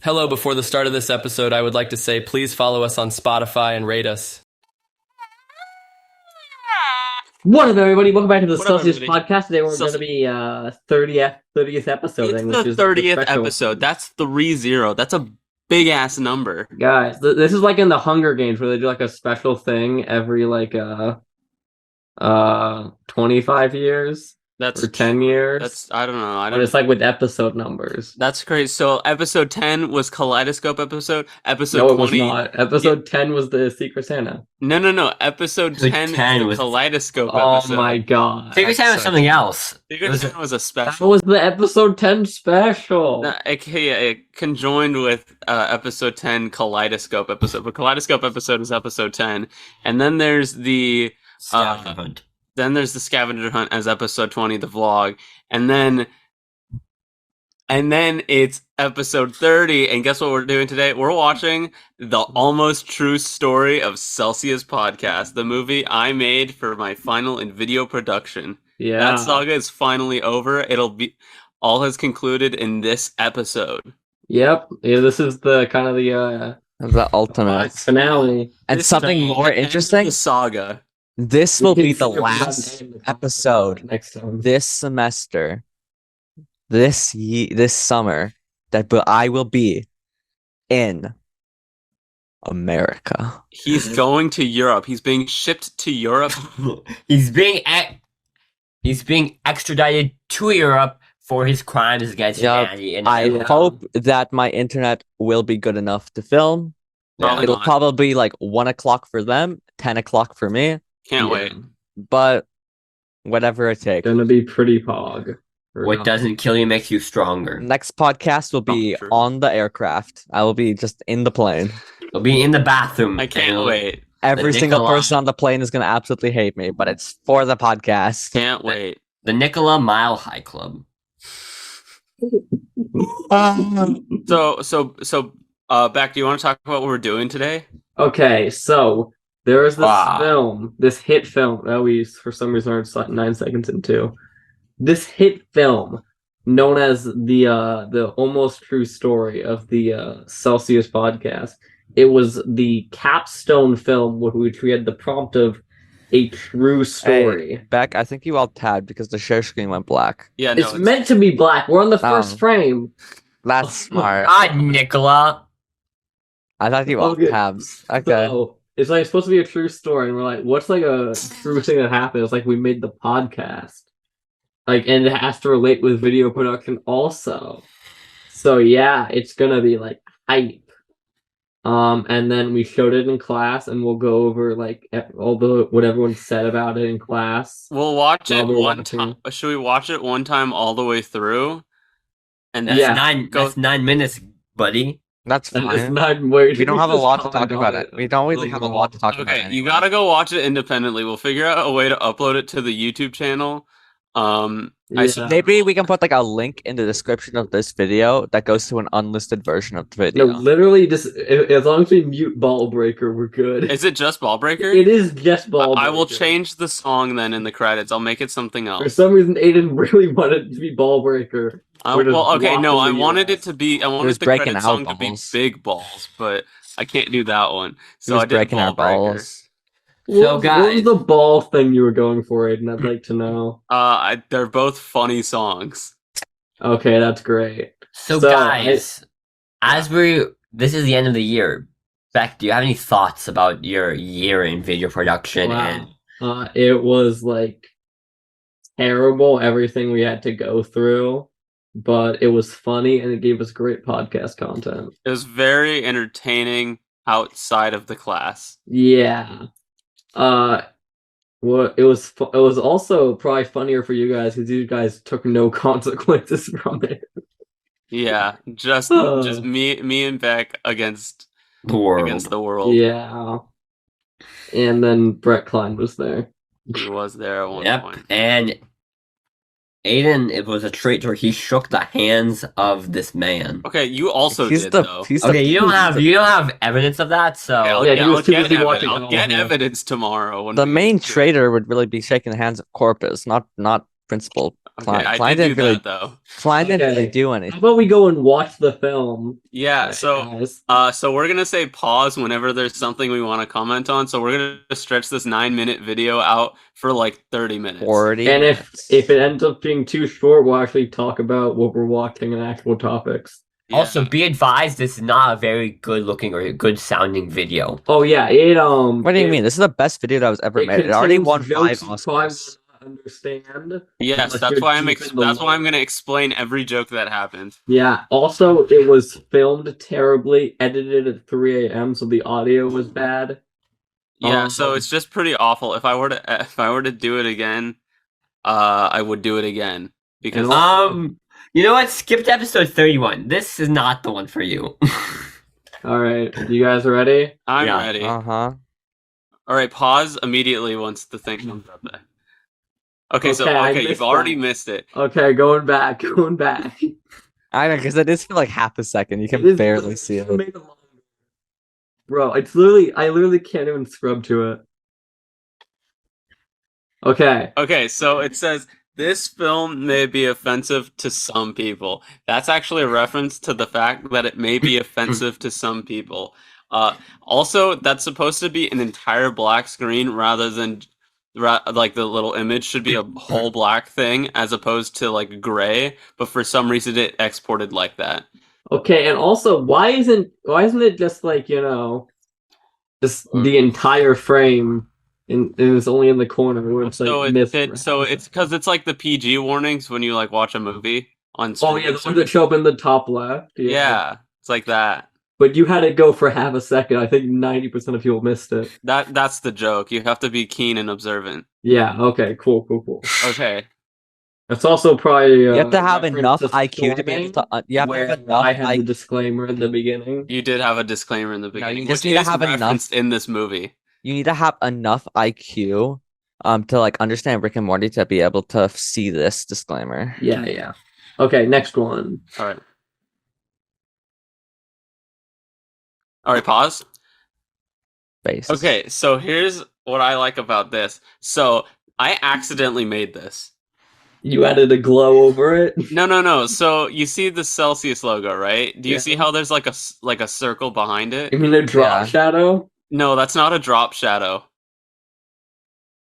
Hello, before the start of this episode, I would like to say please follow us on Spotify and rate us. What up, everybody? Welcome back to the What up, Celsius everybody? podcast. Today we're going to be 30th episode. It's which the is 30th special. episode. That's 30. That's a big ass number. Guys, this is like in the Hunger Games where they do like a special thing every 25 years That's or 10 years. That's I don't know. But it's like with episode numbers. That's crazy. So episode 10 was Kaleidoscope episode. Episode No, it 20 was not. Episode 10 was the Secret Santa. No. Episode 10 10 is the was- Kaleidoscope Oh episode. my god. Secret Santa was something else. Secret Santa was a That special. was the episode 10 special. It conjoined with episode 10 Kaleidoscope episode. But Kaleidoscope episode is episode 10. And then there's the Scavenger hunt. Then there's the scavenger hunt as episode 20, the vlog. And then it's episode 30. And guess what we're doing today? We're watching the almost true story of Celsius podcast, the movie I made for my final in video production. Yeah. That saga is finally over. It'll be all has concluded in this episode. Yep. Yeah, this is the kind of The ultimate. finale. And This is something the more end of interesting, the saga. this will be the last episode next time. this semester, this summer, that I will be in America. He's going to Europe. He's being shipped to Europe. He's being extradited to Europe for his crimes against Yup. humanity. And I hope that my internet will be good enough to film. Probably It'll not. probably be like 1 o'clock for them, 10 o'clock for me, Can't Yeah. wait. but whatever it takes. Gonna be pretty pog. what doesn't kill you makes you stronger. Next podcast will be true. on the aircraft. I will be just in the plane. He'll be in the bathroom. I can't wait. Every single Nicola- person on the plane is going to absolutely hate me, but it's for the podcast. Can't wait. The Nicola Mile High Club. So, Beck, do you want to talk about what we're doing today? Okay, so there is this Wow. film, this hit film that we, for some reason, are like 9 seconds into. This hit film, known as the almost true story of the Celsius podcast. It was the capstone film which we had the prompt of a true story. Hey, Beck, I think you all tabbed because the share screen went black. Yeah, no, It's meant to be black. We're on the Oh. first frame. That's smart. God, Nicola. I thought you all Okay. tabs. Okay. So it's like supposed to be a true story, and we're like, what's like a true thing that happened? It's like we made the podcast. Like, and it has to relate with video production also. So yeah, it's gonna be like hype. And then we showed it in class, and we'll go over like what everyone said about it in class. we'll watch it While we're one watching. time. Should we watch it one time all the way through? And That's then Yeah. Go- that's 9 minutes, buddy. That's And it's fine. not where We don't have a just lot to talk comment about on it. We don't really have a lot to talk about. okay, Anyway. you gotta go watch it independently. We'll figure out a way to upload it to the YouTube channel. I Yeah. Maybe we can put like a link in the description of this video that goes to an unlisted version of the video. No, literally, just as long as we mute Ball Breaker, we're good. Is it just Ball Breaker? It is just Ball I will Breaker. change the song then in the credits. I'll make it something For else. some reason, Aiden really wanted it to be Ball Breaker. We're just Well, okay, no, I blocking the wanted it US. to be. I wanted was the breaking credit our song to be balls. Big Balls, but I can't do that one. He So was I did breaking our Ball Breaker. balls. So, What was guys- the ball thing you were going for, Aiden? I'd like to know. They're both funny songs. Okay, that's great. So, So, guys, this is the end of the year. Beck, do you have any thoughts about your year in video production? Wow. And It was like terrible, everything we had to go through, but it was funny and it gave us great podcast content. It was very entertaining outside of the class. Yeah. Well, it was also probably funnier for you guys because you guys took no consequences from it. Yeah, just Uh. just me and Beck against the world. the world. Yeah. And then Brett Klein was there. He was there at one Yep. point. And Aiden, it was a trait where he shook the hands of this man. Okay, you also He's did the though. he's Okay, the you don't have evidence of that, so Okay, Yeah, he was too busy I'll watching get All Hands. evidence tomorrow. When the we main get to it. traitor would really be shaking the hands of Corpus, not principal. Okay, I Klein did do didn't really. that though. Klein didn't Okay. really do How anything. about we go and watch the film? Yeah, so Guys? so we're gonna say pause whenever there's something we want to comment on. So we're gonna stretch this 9-minute video out for like 30 minutes. 40 And minutes. if it ends up being too short, we'll actually talk about what we're watching and actual topics. Yeah. Also, be advised, this is not a very good looking or good sounding video. Oh yeah, What do you mean? This is the best video that was ever made. It already won 5 jokes you probably Oscars. won't understand. Yes, unless that's you're why I'm deep in the that's why I'm lore. gonna explain every joke that happened. Yeah. Also, it was filmed terribly, edited at 3 a.m., so the audio was bad. Yeah, so it's just pretty awful. If I were to do it again, I would do it again because You know what? Skip to episode 31. This is not the one for you. All right, you guys ready? I'm Yeah. ready. Uh-huh. All right, pause immediately once the thing comes up there. Okay, so Okay, I you've missed already that. missed it. Okay, going back. I know, because it is for like half a second. You It can is- barely see it. made it longer. Bro, I literally can't even scrub to it. Okay. Okay, so it says this film may be offensive to some people. That's actually a reference to the fact that it may be offensive to some people. Also, that's supposed to be an entire black screen rather than like the little image should be a whole black thing as opposed to like gray. But for some reason, it exported like that. Okay, and also, why isn't it just like, just the entire frame and it's only in the corner where it's like So it's because it's like the PG warnings when you like watch a movie on Oh yeah, the ones that show up in the top left. Yeah, it's like that. But you had it go for half a second. I think 90% of people missed it. That's the joke. You have to be keen and observant. Yeah, okay, cool. Okay. That's also probably You have to have reference enough to IQ to be able to. You have to where have enough I had the IQ. disclaimer in the beginning. You did have a disclaimer in the beginning. you just which need to is have enough- referenced in this movie. You need to have enough IQ, to like understand Rick and Morty to be able to see this disclaimer. Yeah. Okay, next one. All right. All right, pause. Face. Okay, so here's what I like about this. So I accidentally made this. You added a glow over it. No. So you see the Celsius logo, right? Do you Yeah. see how there's like a circle behind it? You mean a drop Yeah. shadow? No, that's not a drop shadow.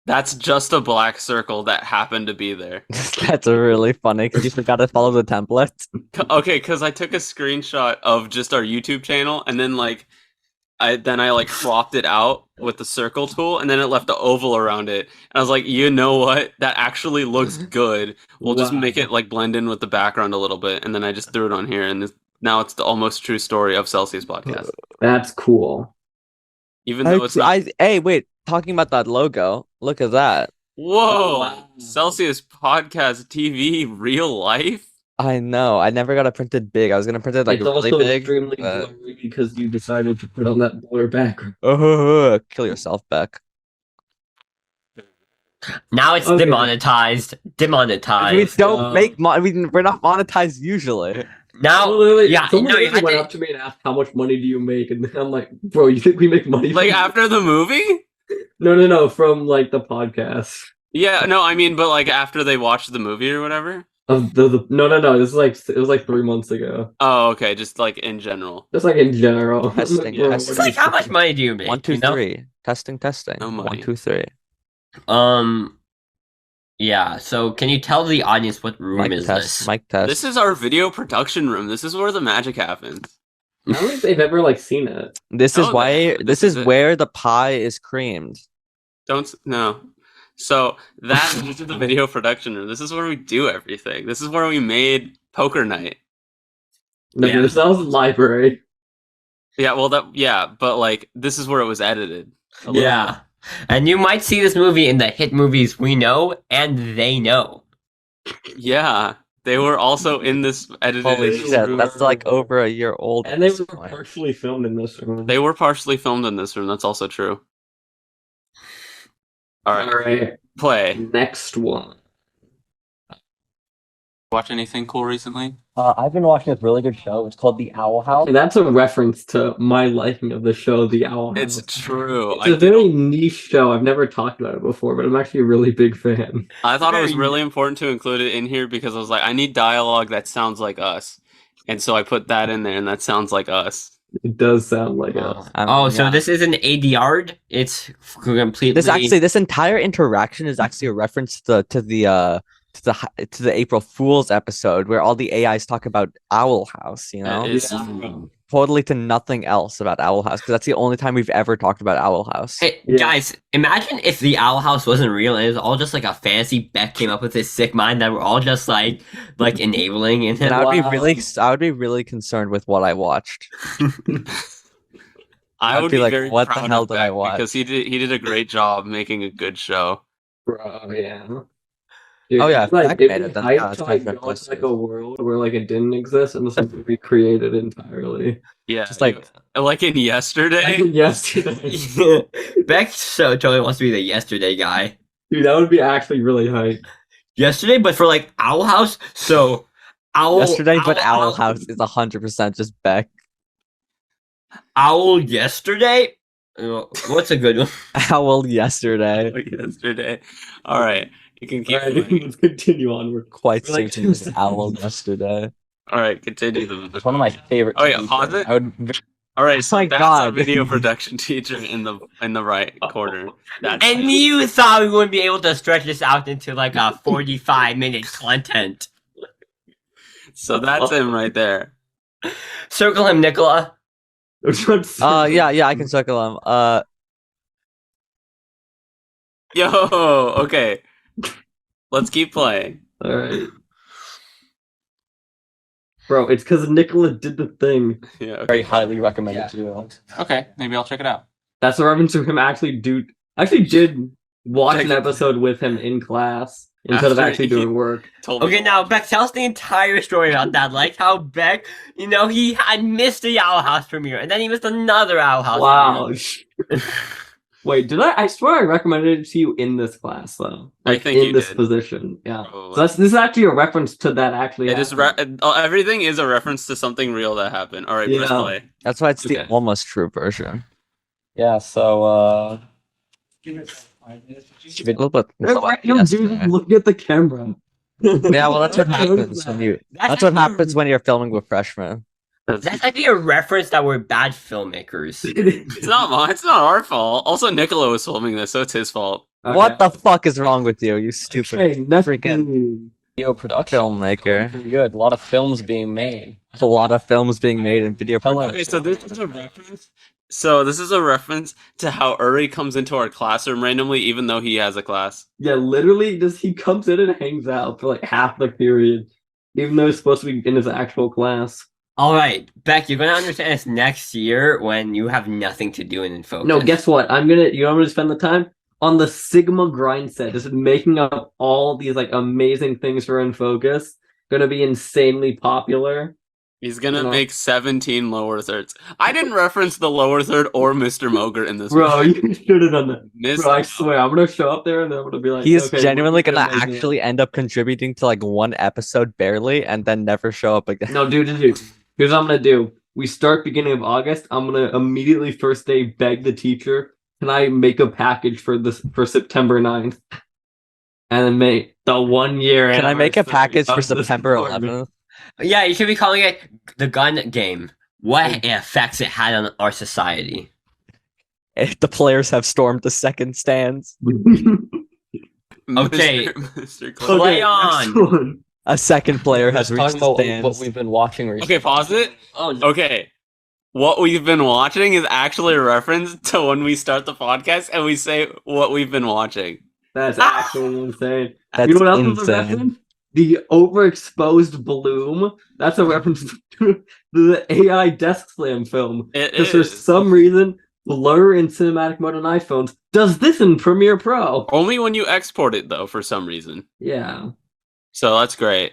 That's just a black circle that happened to be there. That's really funny because you forgot to follow the template. Okay, because I took a screenshot of just our YouTube channel and then I cropped it out with the circle tool and then it left the oval around it. And I was like, you know what? That actually looks good. We'll just Wow. make it like blend in with the background a little bit. And then I just threw it on here and now it's the almost true story of Celsius podcast. That's cool. Even though it's not. Hey, wait. Talking about that logo, look at that. Whoa! Wow. Celsius podcast TV real life? I know. I never got it printed big. I was gonna print it like it's really also big. extremely but- blurry because you decided to put on that blur background. Kill yourself, Beck. Now it's Okay. demonetized. Demonetized. We don't make money. We're not monetized usually. Now, Literally, yeah, someone no, you literally had went to- up to me and asked, "How much money do you make?" And I'm like, "Bro, you think we make money?" Like from-" after the movie? No, from like the podcast. Yeah, no, I mean, but like after they watched the movie or whatever. No. This is like it was like 3 months ago. Oh, okay, just like in general. Just like in general. Testing, Bro, testing. It's like, how much money do you make? 1, 2, you know? 3. Testing. No money. 1, 2, 3. Yeah. So, can you tell the audience what room Mic is test. this? Mic test. This is our video production room. This is where the magic happens. I don't think they've ever like seen it. This is Oh, why. this This is is it. where the pie is creamed. No. So this is the video production room. This is where we do everything. This is where we made Poker Night. No, Yeah. this was library. Yeah, well but like this is where it was edited. Yeah. And you might see this movie in the hit movies we know and they know. Yeah. They were also in this edited. Holy shit! That's like over a year old. And they at this were point. partially filmed in this room. They were partially filmed in this room. That's also true. All right, Alright, play. next one. Watch anything cool recently? I've been watching this really good show. It's called The Owl House. And that's a reference to my liking of the show, The Owl House. It's true. It's a very niche show. I've never talked about it before, but I'm actually a really big fan. I thought it was really important to include it in here because I was like, I need dialogue that sounds like us. And so I put that in there, and that sounds like us. It does sound like us. So this is an ADR. It's completely. This entire interaction is actually a reference to the April Fool's episode where all the AIs talk about Owl House. You know, totally to nothing else about Owl House because that's the only time we've ever talked about Owl House. Hey, guys, imagine if the Owl House wasn't real and it was all just like a fantasy. Beck came up with this sick mind that we're all just like enabling. And I would be really concerned with what I watched. I would be be like, very what the proud hell of did I Beck watch? because he did a great job making a good show. Bro, yeah. Dude, Oh, yeah, it's like Beck it'd made be it, then, hype yeah, it's to my like go favorite into like a world where like it didn't exist and this was recreated entirely. Yeah, Just like in Yesterday. Like yesterday, Beck so totally wants to be the yesterday guy. dude, that would be actually really hype. Yesterday, but for like Owl House. So yesterday, but Owl House is 100% just Beck. Owl yesterday. What's a good one? Owl yesterday. Yesterday. All right, you can keep. Alright, let's continue on. We're Quite We're like certain it's 2 Owl seconds. yesterday. All right, continue. It's one of my favorite. Oh yeah, TV pause shows. it. I would. All right, so my that's our God. video production teacher in the right corner. That's And you thought we wouldn't be able to stretch this out into like a 45-minute content. so that's him right there. Circle him, Nicola. Yeah, I can circle him. Yo, okay. Let's keep playing. Alright. Bro, it's because Nicola did the thing. Yeah. Okay. Very highly recommended to you. Okay, maybe I'll check it out. That's a reference to him actually did watch Check an it. episode with him in class instead of After actually he- doing work. Told me Okay, to now watch. Beck, tell us the entire story about that. Like how Beck, he had missed the Owl House premiere, and then he missed another Owl House Wow. premiere. Wait, did I swear I recommended it to you in this class though? I Like think in you this did. position. Yeah. Probably. So this is actually a reference to that actually. It is happening. everything is a reference to something real that happened. All right, press Yeah. play. That's why it's the Okay. almost true version. Yeah. So. A little bit. Yo, dude, look at the camera. Yeah, well, that's what happens when you. That's what happens when you're filming with freshmen. That's actually a reference that we're bad filmmakers. It's not mine. It's not our fault. Also, Nicola was filming this, so it's his fault. What the fuck is wrong with you? You stupid Hey, freaking Video production. filmmaker. Pretty good. A lot of films being made. There's a lot of films being made in video production. Okay, so this is a reference. So this is a reference to how Uri comes into our classroom randomly, even though he has a class. Yeah, literally, he comes in and hangs out for like half the period, even though he's supposed to be in his actual class. All right, Beck, you're gonna understand this next year when you have nothing to do and in focus. No, guess what? I'm gonna spend the time on the Sigma grind set, just making up all these like amazing things for Infocus. Gonna be insanely popular. He's gonna No. make 17 lower thirds. I didn't reference the lower third or Mr. Mogert in this. Bro, one. you should have done that. Mr. Bro, I swear, I'm gonna show up there and I'm gonna be like, He is okay, genuinely what are gonna you making? actually end up contributing to like one episode barely and then never show up again. No, dude. Here's what I'm gonna do. We start beginning of August. I'm gonna immediately first day beg the teacher, can I make a package for September 9th? And then make the 1 year. Can I make a anniversary package for of the September department. 11th? Yeah, you should be calling it the gun game. What effects it had on our society? The players have stormed the second stands. Okay. Mr. Close. Play Okay, on. next one. A second player has Talking reached the about stands. what we've been watching recently. Okay, pause it. Oh, no. Okay. What we've been watching is actually a reference to when we start the podcast and we say what we've been watching. That's actually insane. That's You know what else is a insane. reference? The overexposed bloom. That's a reference to the AI Desk Slam film. It Because for is. some reason, Blur in cinematic mode on iPhones does this in Premiere Pro. Only when you export it, though, for some reason. Yeah. So that's great.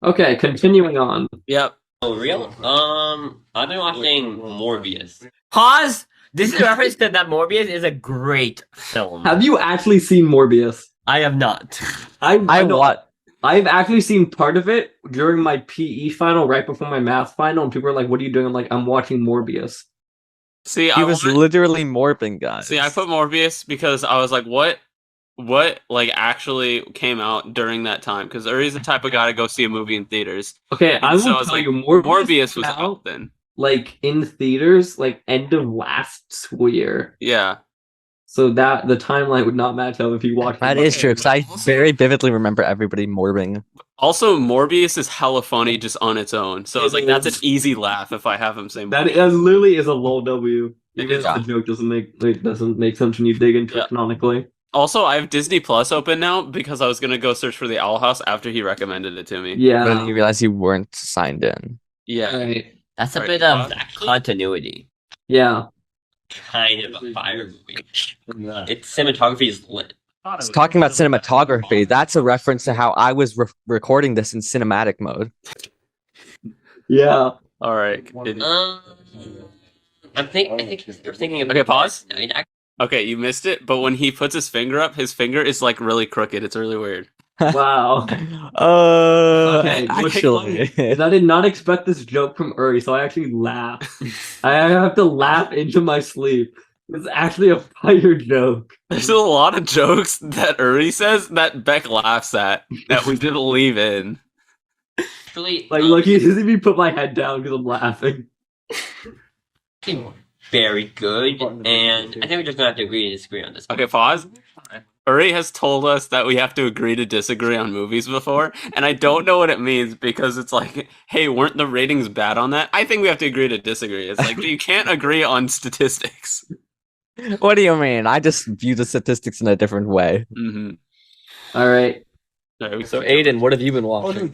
Okay, continuing on. Yep. Oh, real? I've been watching Morbius. Pause! This is a reference to that Morbius is a great film. Have you actually seen Morbius? I have not. I know- what? I've actually seen part of it during my PE final, right before my math final, and people are like, "What are you doing?" I'm like, "I'm watching Morbius." See, He was literally morbing, guys. See, I put Morbius because I was like, what like actually came out during that time? Because Uri's the type of guy to go see a movie in theaters. Okay, I So will I was tell like, you, Morbius was out out then. like in theaters, like end of last school year. Yeah. So that the timeline would not match up if you watched. That it. is true, because I Also- very vividly remember everybody morbing. Also, Morbius is hella funny just on its own. So it's like that's an easy laugh if I have him say That Morbius. literally is a low W. It Even is. if the joke doesn't make sense when you dig into Yeah. it canonically. Also, I have Disney Plus open now because I was gonna go search for the Owl House after he recommended it to me. Yeah. But then you realize you weren't signed in. Yeah. Right. That's a Right, bit of actually- continuity. Yeah. Kind of a fire movie. Its cinematography is lit. It's talking about cinematography. That's a reference to how I was recording this in cinematic mode. Yeah. All right. I think you're thinking of. Okay, pause. No, it Okay, you missed it, but when he puts his finger up, his finger is like really crooked. It's really weird. Wow. Okay, Actually. I did not expect this joke from Uri, so I actually laughed. I have to laugh into my sleep. It's actually a fire joke. There's a lot of jokes that Uri says that Beck laughs at that we didn't leave in. actually Like, look, you see me put my head down because I'm laughing. very good, and I think we're just gonna have to agree to disagree on this. Okay, pause. Uri has told us that we have to agree to disagree on movies before, and I don't know what it means because it's like, hey, weren't the ratings bad on that? I think we have to agree to disagree. It's like you can't agree on statistics. What do you mean? I just view the statistics in a different way. Mm-hmm. All right. So Aiden, what have you been watching?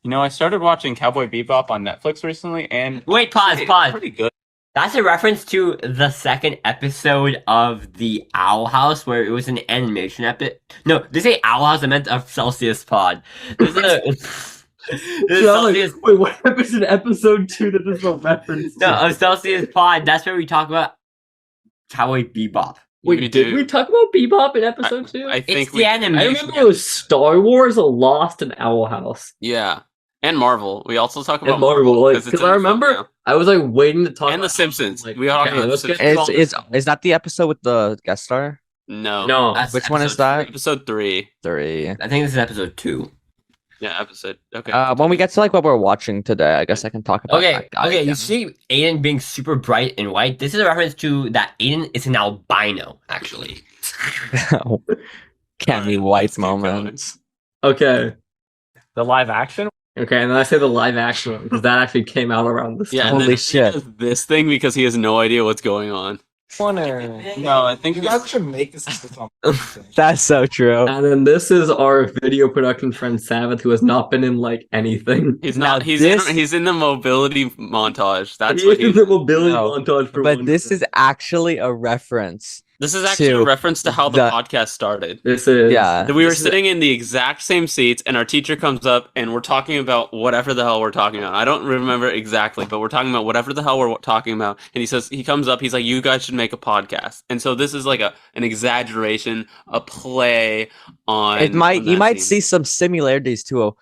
You know, I started watching Cowboy Bebop on Netflix recently, and Wait, pause. pretty good. That's a reference to the second episode of the Owl House, where it was an animation episode. No, did they say Owl House? I meant a Celsius Pod. This is So I'm like, wait, what happened in episode 2 that this is a reference to? No, a Celsius Pod. That's where we talk about Cowboy Bebop. Wait, We did do. we talk about Bebop in episode 2? I think It's we. the I animation. remember it was Star Wars, Lost, and Owl House. Yeah, and Marvel. We also talk about And Marvel, like, 'cause it's because in I the film remember now. I was like waiting to talk And The about Simpsons. Like, We are talking okay, about let's The get Simpsons. to all Is that the episode with the guest star? No. No. That's Which one is episode that? Episode 3. 3. I think this is episode 2. Yeah, episode. Okay. When we get to like what we're watching today, I guess I can talk about Okay, that guy okay. You again. see Aiden being super bright and white. This is a reference to that Aiden is an albino, actually. Candy Alright, White let's keep going. moments. Okay. The live action? Okay, and then I say the live action one, because that actually came out around this Yeah, time. and Holy then he shit. does this thing because he has no idea what's going on. No, I think You guys should make this into something. That's so true. And then this is our video production friend Sabbath, who has not been in like anything. He's Now not. He's this- he's in the mobility montage. That's He what is he's. the mobility No, montage for But one this thing. is actually a reference. This is actually to a reference to how the podcast started. This is Yeah. That we were this is- sitting in the exact same seats, and our teacher comes up, and we're talking about whatever the hell we're talking about. I don't remember exactly, but we're talking about whatever the hell we're talking about. And he says, he comes up, he's like, "You guys should make a podcast." And so this is like an exaggeration, a play on. It might on you that might scene. see some similarities to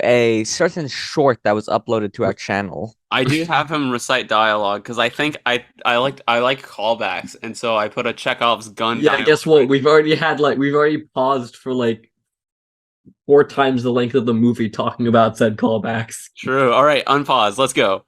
a certain short that was uploaded to our channel. I do have him recite dialogue because I think I like callbacks, and so I put a Chekhov's gun. Yeah, dialogue. guess what? We've already paused for like 4 times the length of the movie talking about said callbacks. True. All right, unpause. Let's go.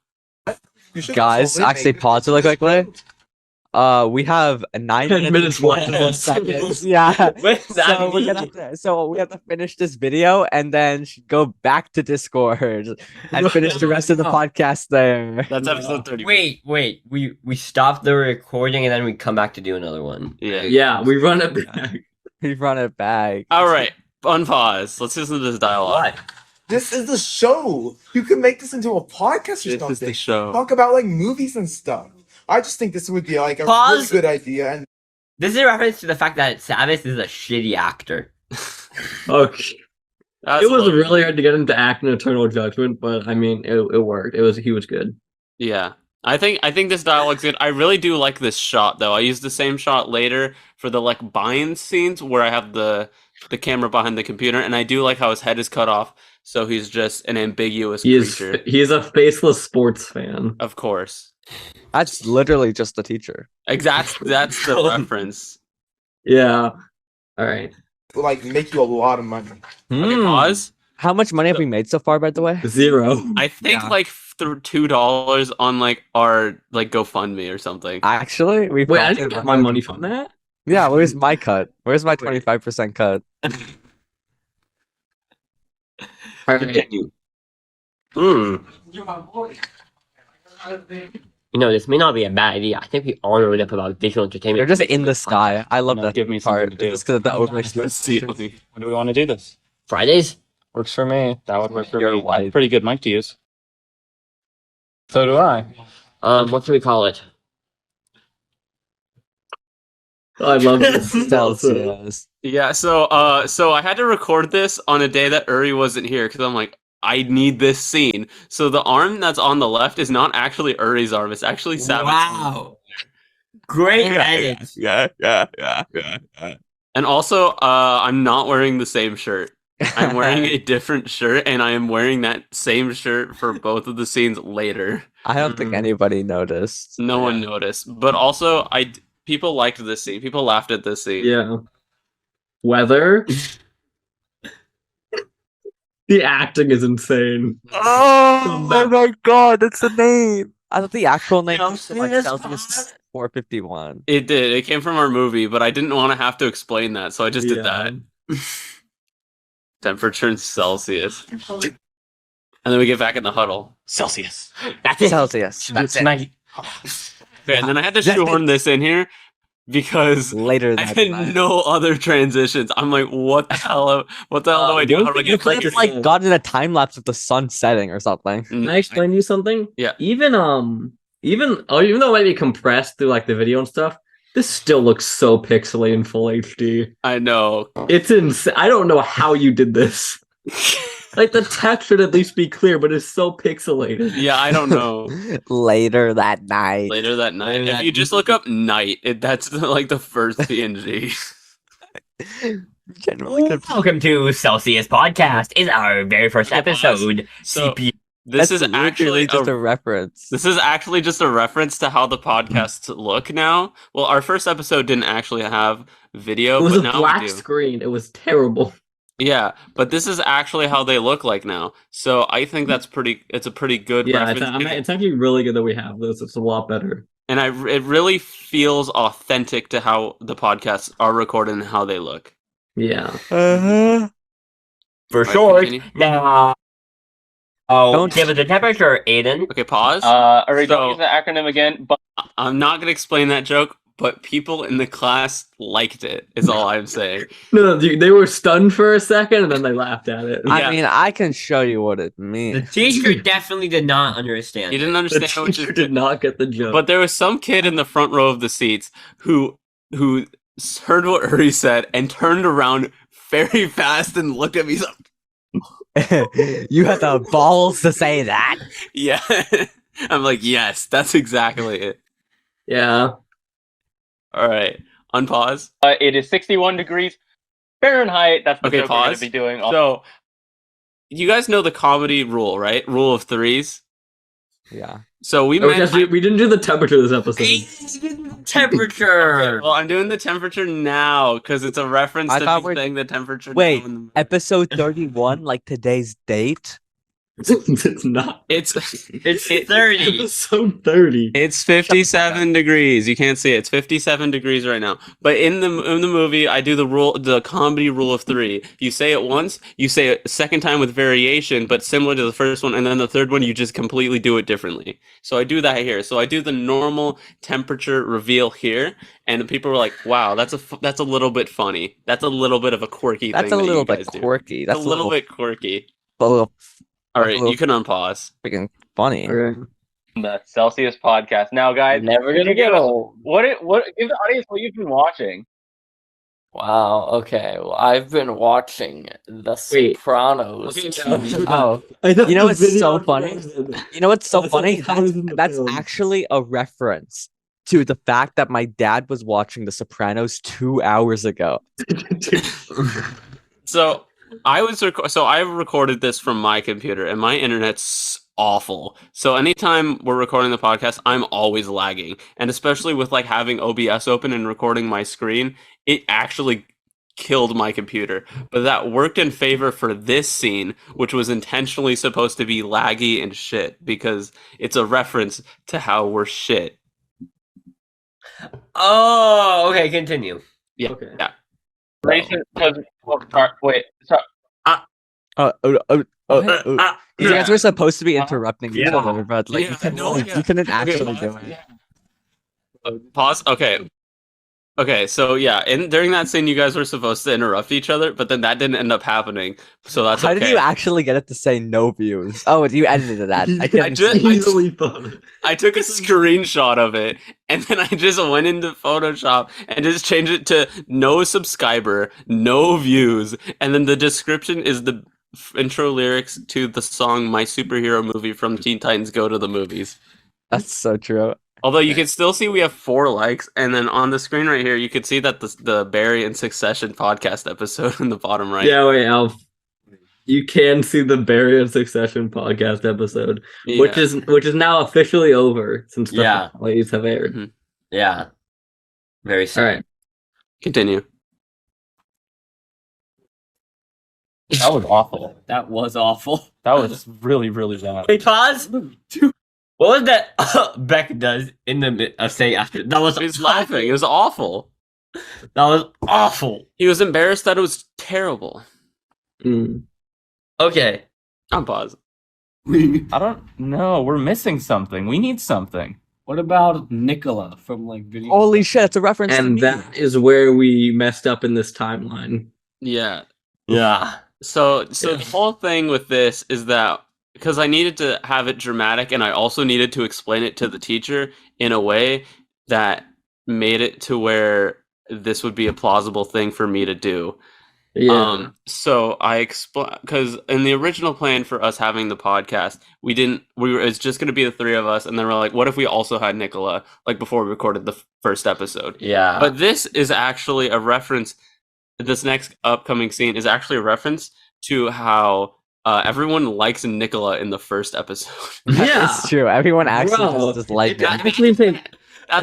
You should Guys, totally actually make pause this really into quickly. something. We have 9 10 minutes left. and 1 second. Yeah. What does that So we're gonna mean? have to, so we have to finish this video and then go back to Discord and finish the rest of the podcast there. That's episode 30. Wait. We stopped the recording and then we come back to do another one. Yeah. Yeah, we run it back. We've run it back. All right, unpause. Let's listen to this dialogue. What? This is the show. You can make this into a podcast or This is something. the show. Talk about like movies and stuff. I just think this would be like a Pause. really good idea. And This is a reference to the fact that Savas is a shitty actor. Okay. That's It was hilarious. really hard to get him to act in Eternal Judgment, but I mean, it worked. He was good. Yeah. I think this dialogue's good. I really do like this shot though. I used the same shot later for the like bind scenes where I have the the camera behind the computer, and I do like how his head is cut off, so he's just an ambiguous He is creature. he is a faceless sports fan. Of course. That's literally just the teacher. That's the reference. Yeah. All right. Will, like, make you a lot of money. Okay, pause. How much money have we made so far, by the way? 0. I think like $2 on like our like GoFundMe or something. Actually, we Wait, I didn't get my money from that. Yeah, where's my cut? Where's my 25% cut? All right. You know, this may not be a bad idea. I think we all know enough about visual entertainment. They're just in the sky. I love No, that give me part. something to do. Just because of the overlay. When do we want to do this? Fridays? Works for me. That would work for You're me. white. Pretty good mic to use. So do I. What should we call it? I love this. Celsius. Yeah, so I had to record this on a day that Uri wasn't here because I'm like, I need this scene. So the arm that's on the left is not actually Uri's arm; it's actually Sabat's arm. Wow. Great edit. Yeah. And also, I'm not wearing the same shirt. I'm wearing a different shirt, and I am wearing that same shirt for both of the scenes later. I don't think anybody noticed. No one noticed, but also people liked this scene. People laughed at this scene. Yeah. Weather. The acting is insane. Oh my god, that's the name. I thought the actual name was like Celsius 451. It did. It came from our movie, but I didn't want to have to explain that, so I just did that. Temperature in Celsius. And then we get back in the huddle. Celsius. That's it. Celsius. That's it. Night. Okay, and then I had to shoehorn this in here because Later I that had night. no other transitions. I'm like, what the hell? What the hell do I do? How do I get Like it's like got in a time lapse of the sun setting or something. Can I explain you something? Yeah. Even though it might be compressed through like the video and stuff, this still looks so pixely in full HD. I know. It's insane. I don't know how you did this. Like the text should at least be clear, but it's so pixelated. Yeah, I don't know. Later that night. Later that night, if you just look up night, that's like the first PNG. Generally could- Welcome to Celsius Podcast. It's our very first Okay, pause. episode. So CP. this That's is actually literally just a reference. This is actually just a reference to how the podcasts look now. Well, our first episode didn't actually have video, It was but a now black we do. screen. It was terrible. Yeah, but this is actually how they look like now. So I think it's a pretty good Yeah, reference. it's actually really good that we have this. It's a lot better. And it really feels authentic to how the podcasts are recorded and how they look. Yeah. Uh-huh. For Alright, short. continue. Now. Oh, Don't- give us the temperature, Aiden. Okay, pause. Alright, So- don't use the acronym again, but I'm not going to explain that joke, but people in the class liked it, is all I'm saying. No, they were stunned for a second and then they laughed at it. Yeah. I mean, I can show you what it The means. teacher definitely did not understand. You didn't The understand what teacher you did not get the joke. But there was some kid in the front row of the seats who heard what Uri said and turned around very fast and looked at me. He's like, You have the balls to say that. yeah. I'm like, yes, that's exactly it. yeah. All right, unpause. it is 61 degrees Fahrenheit. That's the Okay, joke we're going pause. to be doing. So, you guys know the comedy rule, right? Rule of threes. Yeah. So we Oh, met. yes, we didn't do the temperature this episode. Temperature. Well, I'm doing the temperature now because it's a reference I to thought me we're- saying the temperature. Wait, now in the- Episode 31, like today's date. It's not. it's It's 30. Episode 30. It's 57 degrees. You can't see it. It's 57 degrees right now. But in the movie, I do the comedy rule of three. You say it once, you say it a second time with variation, but similar to the first one, and then the third one, you just completely do it differently. So I do that here. So I do the normal temperature reveal here, and people were like, "Wow, that's a little bit funny. That's a little bit of a quirky That's thing." a that little you bit guys do." quirky. That's a little bit quirky. a little All right, little- you can unpause. freaking funny. Okay. the Celsius podcast. Now, guys, Never could gonna you give get us- old. What give the audience what you've been watching? Wow. Okay. Well, I've been watching The Wait. Sopranos. Okay, TV. Oh, I know You know the what's video so is funny? frozen. you know what's so That's funny? like how it's in the That's film. actually a reference to the fact that my dad was watching The Sopranos 2 hours ago. So I recorded this from my computer, and my internet's awful. So anytime we're recording the podcast, I'm always lagging, and especially with like having OBS open and recording my screen, it actually killed my computer. But that worked in favor for this scene, which was intentionally supposed to be laggy and shit because it's a reference to how we're shit. Oh, okay, continue. Yeah. Okay. Yeah. Wait. So, You guys were supposed to be interrupting each Yeah. other, but like Yeah, you couldn't actually do it. Pause. Okay, so yeah, during that scene, you guys were supposed to interrupt each other, but then that didn't end up happening. So that's How okay. did you actually get it to say no views? Oh, you edited that. I couldn't just- see. Easily fun. I took a screenshot of it, and then I just went into Photoshop and just changed it to no subscriber, no views, and then the description is the intro lyrics to the song "My Superhero Movie" from Teen Titans Go to the Movies. That's so true. Although you can still see we have 4 likes, and then on the screen right here, you can see that the Barry and Succession podcast episode in the bottom right. Yeah, wait, Alf. You can see the Barry and Succession podcast episode, which is now officially over since the holidays have aired. Mhm. Yeah. Very sad. All right. Continue. that was awful. That was awful. That was really, really bad. Wait, pause. What was that Beck does in the say after? That was He was laughing. It was awful. That was awful. He was embarrassed that it was terrible. Mm. Okay. I'm paused. I don't know. We're missing something. We need something. What about Nicola from like video? Holy shit! It's a reference. to And me. that is where we messed up in this timeline. Yeah. Yeah. So the whole thing with this is that because I needed to have it dramatic, and I also needed to explain it to the teacher in a way that made it to where this would be a plausible thing for me to do. Yeah. So I explain because in the original plan for us having the podcast, it's just going to be the 3 of us, and then we're like, what if we also had Nicola like before we recorded the first episode? Yeah. But this is actually a reference. This next upcoming scene is actually a reference to how everyone likes Nicola in the first episode. Yeah. It's true. Everyone actually Bro, just liked it. Actually, That's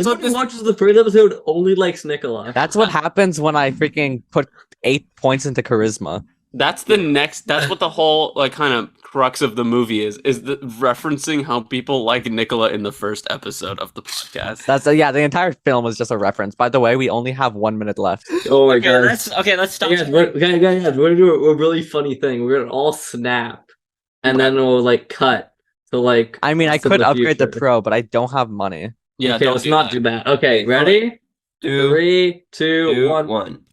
what everyone this. watches the first episode only likes Nicola. That's what happens when I freaking put 8 points into charisma. That's the next. That's what the whole like kind of crux of the movie is the referencing how people like Nicola in the first episode of the podcast. That's the entire film is just a reference. By the way, we only have 1 minute left. Oh my Okay, god. let's stop. Guys, we're gonna do a really funny thing. We're gonna all snap, and then we'll like cut to like. I mean, I us in could the upgrade the future. pro, but I don't have money. Yeah, Okay, don't let's not do that. Okay, ready? 3, 2, 1.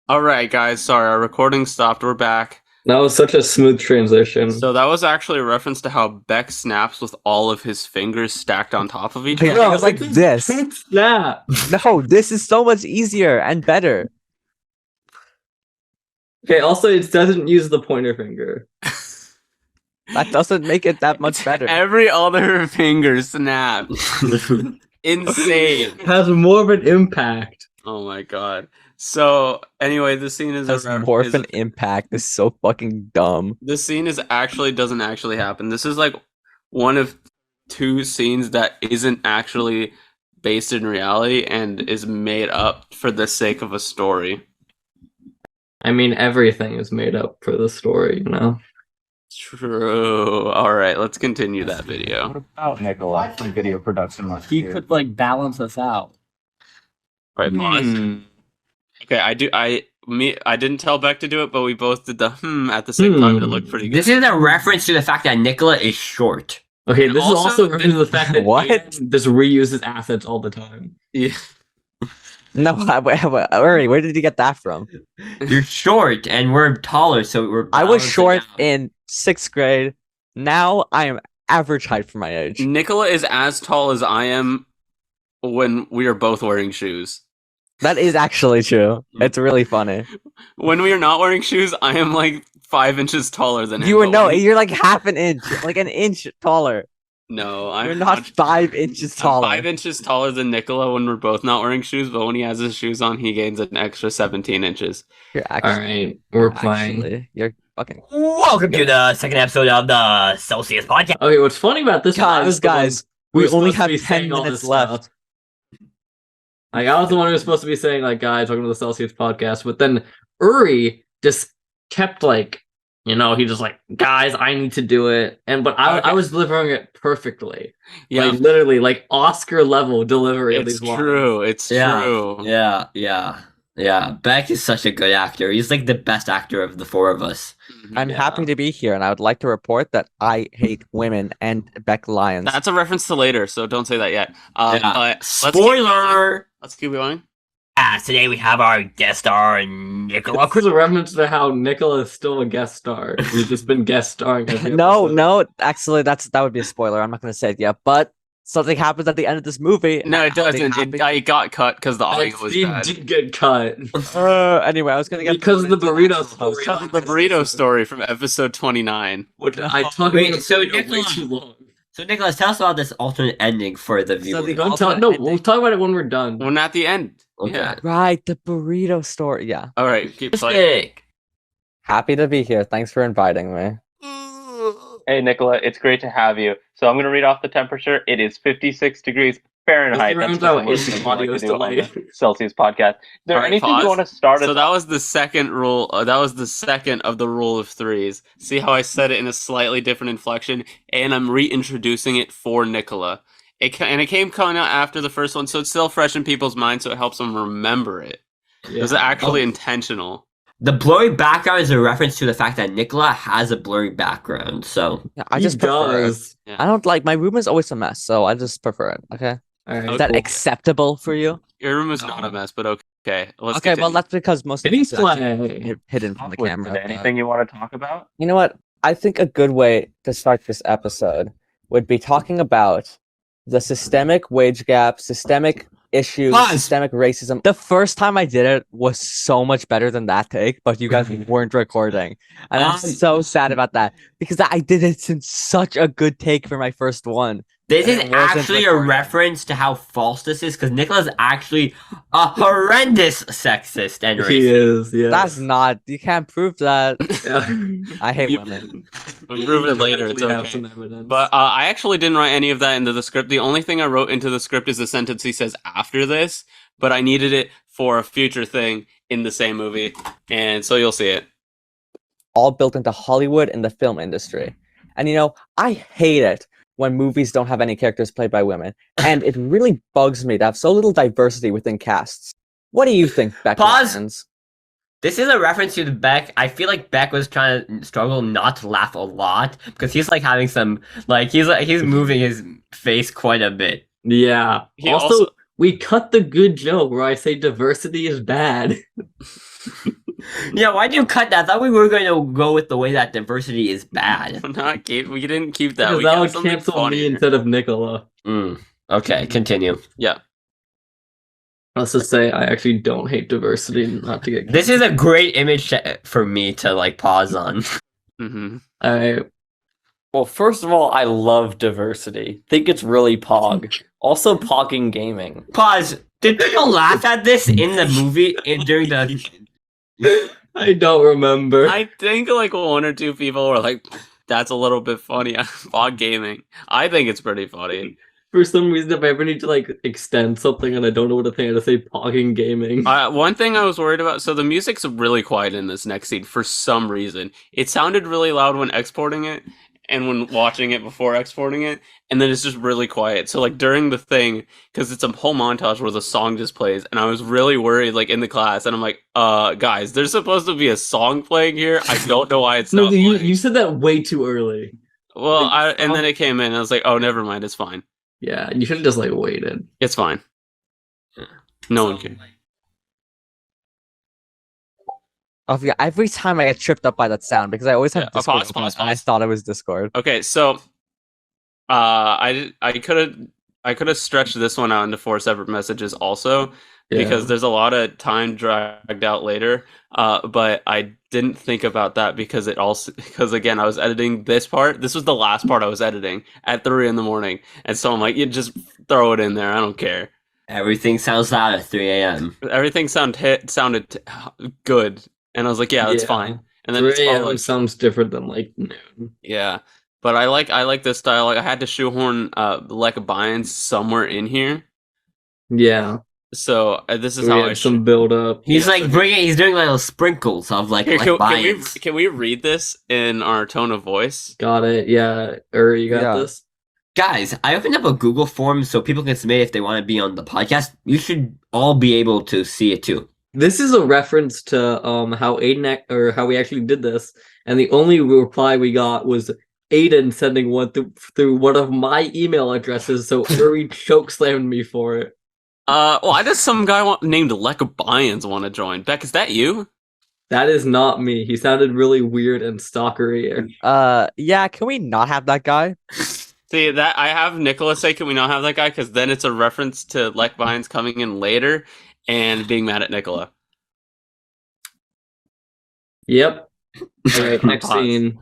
All right, guys. Sorry, our recording stopped. We're back. That was such a smooth transition. So that was actually a reference to how Beck snaps with all of his fingers stacked on top of each Yeah, other. it was like this. Snap. No, this is so much easier and better. Okay. Also, it doesn't use the pointer finger. That doesn't make it that much better. Every other finger snapped. Insane. It has more of an impact. Oh my god. So anyway, the scene is Has more of an impact. It's so fucking dumb. the scene doesn't actually happen. This is like one of 2 scenes that isn't actually based in reality and is made up for the sake of a story. I mean, everything is made up for the story, you know? True. All right, let's continue that video. What about Nicola from video production last He year? could like balance us out. Right, pause. Hmm. Okay, I didn't tell Beck to do it, but we both did the at the same time. And it looked pretty good. This is a reference to the fact that Nicola is short. Okay, And this is also- also referring to the fact that What? Aiden just reuses assets all the time. Yeah. No, where did you get that from? You're short, and we're taller, so we're. I was balancing short out. in 6th grade. Now I am average height for my age. Nicola is as tall as I am when we are both wearing shoes. That is actually true. It's really funny. When we are not wearing shoes, I am like 5 inches taller than him. You were but when- you're like half an inch, like an inch taller. No, You're not 5 inches I'm taller. 5 inches taller than Nicola when we're both not wearing shoes, but when he has his shoes on, he gains an extra 17 inches. You're All actually, right, we're playing. you're fucking Welcome to the second episode of the Celsius podcast. Okay, what's funny about this? is I was guys. the one who We was only supposed to have be 10 saying all minutes this left. stuff. Like I was the one who was supposed to be saying, like, guys, welcome to the Celsius podcast, but then Uri just kept like, he just like, guys, I need to do it, but I was delivering it perfectly. Yeah, Like literally, like Oscar level delivery of it's these lines. true. It's true. Yeah. Beck is such a good actor. He's like the best actor of the four of us. I'm happy to be here, and I would like to report that I hate women and Beck Lyons. That's a reference to later, so don't say that yet. Spoiler! Let's keep going. Today we have our guest star, Nicola. This is a reference to how Nicola is still a guest star. He's just been guest starring. every episode. No, actually, that would be a spoiler. I'm not going to say it yet, but something happens at the end of this movie. No, it doesn't. It got cut because the audio was Steve bad. did get cut Anyway, I was going to get because of the burrito story. Because of the burrito story from episode 29. Which I talked Wait, about so the burrito way Nicola- too long. So, Nicholas, tell us about this alternate ending for the viewer. the- Don't tell, no, we'll talk about it when we're done. When at the end. Okay. Yeah. Right, the burrito story. Yeah. All right, keep playing. Mistake. Happy to be here. Thanks for inviting me. Hey, Nicola, it's great to have you. So I'm going to read off the temperature. It is 56 degrees Fahrenheit. This That's rounds out the most Aiden's we like audio to is do on delayed. the Celsius podcast. Is there All right, anything pause. you want to start So us that was the second rule. That was the second of the rule of threes. See how I said it in a slightly different inflection, and I'm reintroducing it for Nicola. It came coming out after the first one, so it's still fresh in people's minds, so it helps them remember it. It was actually intentional. The blurry background is a reference to the fact that Nicola has a blurry background. So, Yeah, I just prefer it. does. I don't like my room is always a mess, so I just prefer it. Okay, All right, is that cool. acceptable for you? Your room is not a mess, but okay. Let's Okay, well continue. that's because most of Hitting it's actually play. hidden from the with? camera. but- Anything you want to talk about? You know what? I think a good way to start this episode would be talking about the systemic wage gap, systemic issues, Pause. systemic racism. The first time I did it was so much better than that take, but you guys weren't recording. And I'm so sad about that because I did it in such a good take for my first one. this is It wasn't actually a recorded. reference to how false this is because Nicola's actually a horrendous sexist and He racist. is, yeah. That's not, you can't prove that. Yeah. I hate You- women. We'll prove it later. It's We have okay. some evidence. But I actually didn't write any of that into the script. The only thing I wrote into the script is the sentence he says after this, but I needed it for a future thing in the same movie, and so you'll see it. All built into Hollywood and the film industry. And I hate it when movies don't have any characters played by women. And it really bugs me to have so little diversity within casts. What do you think, Beck Pause. Lyons? This is a reference to the Beck. I feel like Beck was trying to struggle not to laugh a lot because he's like having some he's moving his face quite a bit. yeah. He Also, we cut the good joke where I say diversity is bad. Yeah, why'd you cut that? I thought we were going to go with the way that diversity is bad. We didn't keep that. Because We that kept would something cancel me funnier. instead of Nicola. Okay, continue. Yeah. Let's just say I actually don't hate diversity, not to get. This is a great image for me to like pause on. Mm-hmm. I Well, first of all, I love diversity. Think it's really pog. Also, pogging gaming. Pause. Did people laugh at this in the movie during the? I don't remember. I think like one or two people were like, "That's a little bit funny." Fog gaming. I think it's pretty funny. For some reason, if I ever need to like extend something and I don't know what to think, I just say pogging gaming. One thing I was worried about. So the music's really quiet in this next scene for some reason. It sounded really loud when exporting it, and when watching it before exporting it, and then it's just really quiet. So like during the thing, because it's a whole montage where the song just plays, and I was really worried like in the class, and I'm like, guys, there's supposed to be a song playing here. I don't know why it's No, not you playing. said that way too early. Well, and then it came in, and I was like, oh, never mind, it's fine. Yeah, you should have just like waited. It's fine. No one cares. Oh, yeah, every time I get tripped up by that sound because I always have Yeah, Discord pause, open, pause, and I pause. thought it was Discord. Okay, so I could have I could have stretched this one out into 4 separate messages also, because there's a lot of time dragged out later. But I didn't think about that because again, I was editing this part. This was the last part I was editing at 3 a.m, and so I'm like, you just throw it in there. I don't care. Everything sounds loud at 3 a.m. Everything sounded good, and I was like, yeah, that's fine. And then 3 a.m. sounds different than like noon. Yeah, but I like this style. Like I had to shoehorn like a Binds somewhere in here. Yeah. So this is how I some build up. He's he's doing little sprinkles of Binds. Can we read this in our tone of voice? Got it. Yeah. You got this. Guys, I opened up a Google form so people can submit if they want to be on the podcast. You should all be able to see it too. This is a reference to how Aiden how we actually did this, and the only reply we got was Aiden sending one through one of my email addresses, so Uri chokeslammed me for it. Well, I just some guy named Leka Byans want to join. Beck, is that you? That is not me. He sounded really weird and stalkery. Yeah, can we not have that guy? See, that I have Nicholas say, can we not have that guy? Because then it's a reference to Lek Byans coming in later and being mad at Nicola. Yep. Alright, next scene.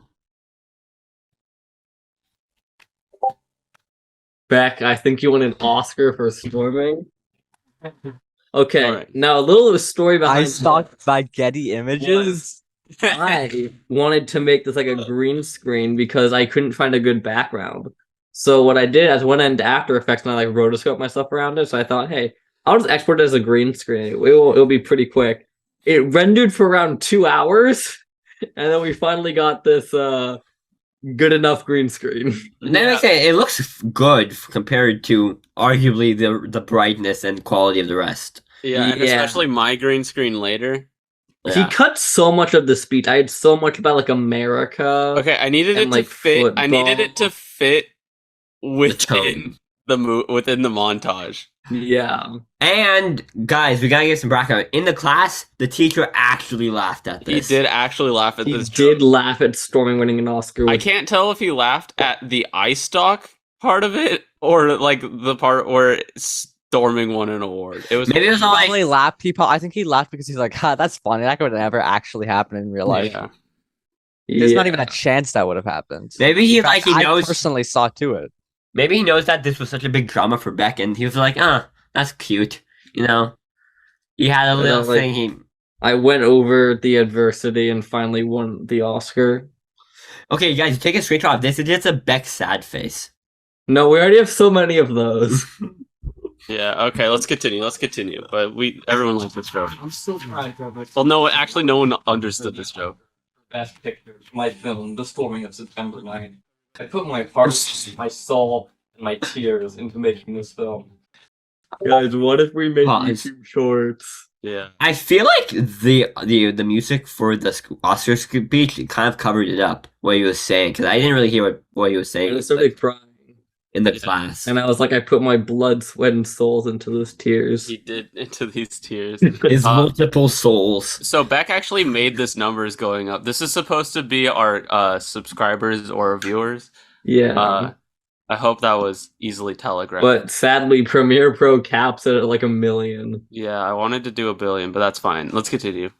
Beck, I think you won an Oscar for storming. Okay, now a little of a story behind. I stalked by Getty Images. I wanted to make this like a green screen because I couldn't find a good background. So what I did is went into After Effects and I like rotoscoped myself around it. So I thought, hey, I'll just export it as a green screen. It'll be pretty quick. It rendered for around 2 hours, and then we finally got this good enough green screen. Then I say it looks good compared to arguably the brightness and quality of the rest. Yeah, and especially my green screen later. He cut so much of the speech. I had so much about like America. Okay, I needed it to fit. Football. I needed it to fit within within the montage. Yeah. And guys, we gotta give some background. In the class, the teacher actually laughed at this. He did actually laugh at this. He did laugh at Storming winning an Oscar. I can't tell if he laughed at the ice stock part of it or like the part where Storming won an award. It was maybe it was all probably laughed. I think he laughed because he's like, that's funny. That could never actually happen in real life. Yeah. There's not even a chance that would have happened. Maybe he knows. I personally saw to it. Maybe he knows that this was such a big drama for Beck, and he was like, that's cute. You know? He had a little thing. I went over the adversity and finally won the Oscar. Okay, guys, take a screenshot of this. It's just a Beck sad face. No, we already have so many of those. Yeah, okay, let's continue. But everyone likes this joke. I'm still trying to. Well, no, actually, no one understood this joke. Best picture, my film, The Storming of September 9th. I put my heart, my soul, and my tears into making this film. Guys, what if we make YouTube shorts? Yeah. I feel like the music for the Oscar speech kind of covered it up, what he was saying, because I didn't really hear what he was saying. I started crying. In the class. And I was like, I put my blood, sweat, and souls into those tears. He did, into these tears. His multiple souls. So Beck actually made this numbers going up. This is supposed to be our subscribers or viewers. Yeah. I hope that was easily telegraphed. But sadly, Premiere Pro caps it at like 1 million. Yeah, I wanted to do 1 billion, but that's fine. Let's continue.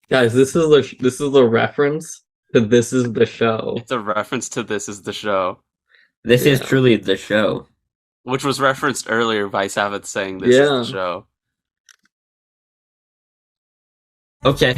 Guys, this is a reference to This Is the Show. It's a reference to This Is the Show. This is truly the show. Which was referenced earlier by Savith saying this is the show. Okay.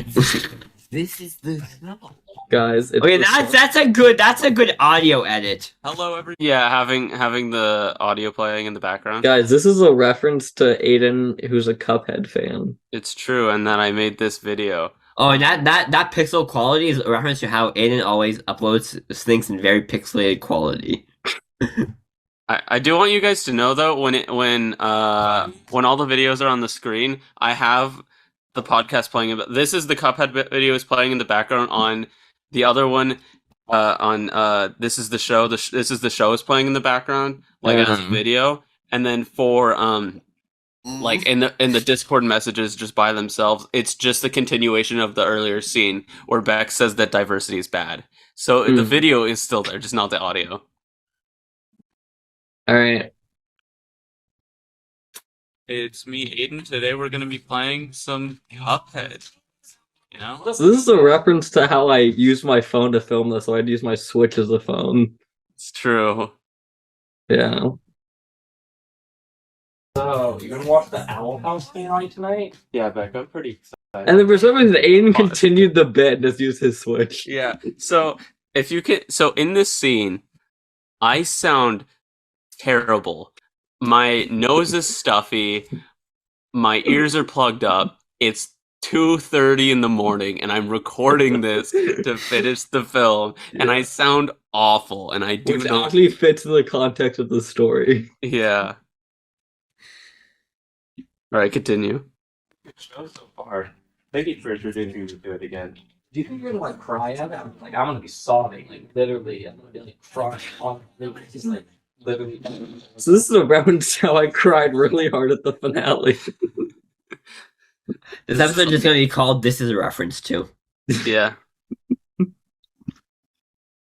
This is the show. Guys, okay, that's a good audio edit. Hello, everyone. Yeah, having the audio playing in the background. Guys, this is a reference to Aiden, who's a Cuphead fan. It's true, and then I made this video. Oh, and that pixel quality is a reference to how Aiden always uploads things in very pixelated quality. I do want you guys to know though, when all the videos are on the screen, I have the podcast playing. This is the Cuphead video is playing in the background. On the other one, This Is the Show. This Is the Show is playing in the background, like as a video. And then for like in the Discord messages just by themselves. It's just a continuation of the earlier scene where Beck says that diversity is bad. So the video is still there, just not the audio. All right. It's me, Aiden. Today we're gonna be playing some Cuphead. You know? So this is a reference to how I use my phone to film this, so I'd use my Switch as a phone. It's true. Yeah. So, you gonna watch the Owl House finale tonight? Yeah, Beck, I'm pretty excited. And then for some reason, Aiden continued the bit and just used his Switch. Yeah. So in this scene, I sound terrible. My nose is stuffy. My ears are plugged up. It's 2:30 in the morning, and I'm recording this to finish the film, and I sound awful. And I do Which not actually fits the context of the story. Yeah. All right, continue. Good show so far. Thank you for introducing me to it again. Do you think you're gonna like cry at it? Like I'm gonna be sobbing, like literally. I'm gonna be like crying on just like literally. So this is a reference to how I cried really hard at the finale. This episode is going to be called "This Is a Reference To." Yeah.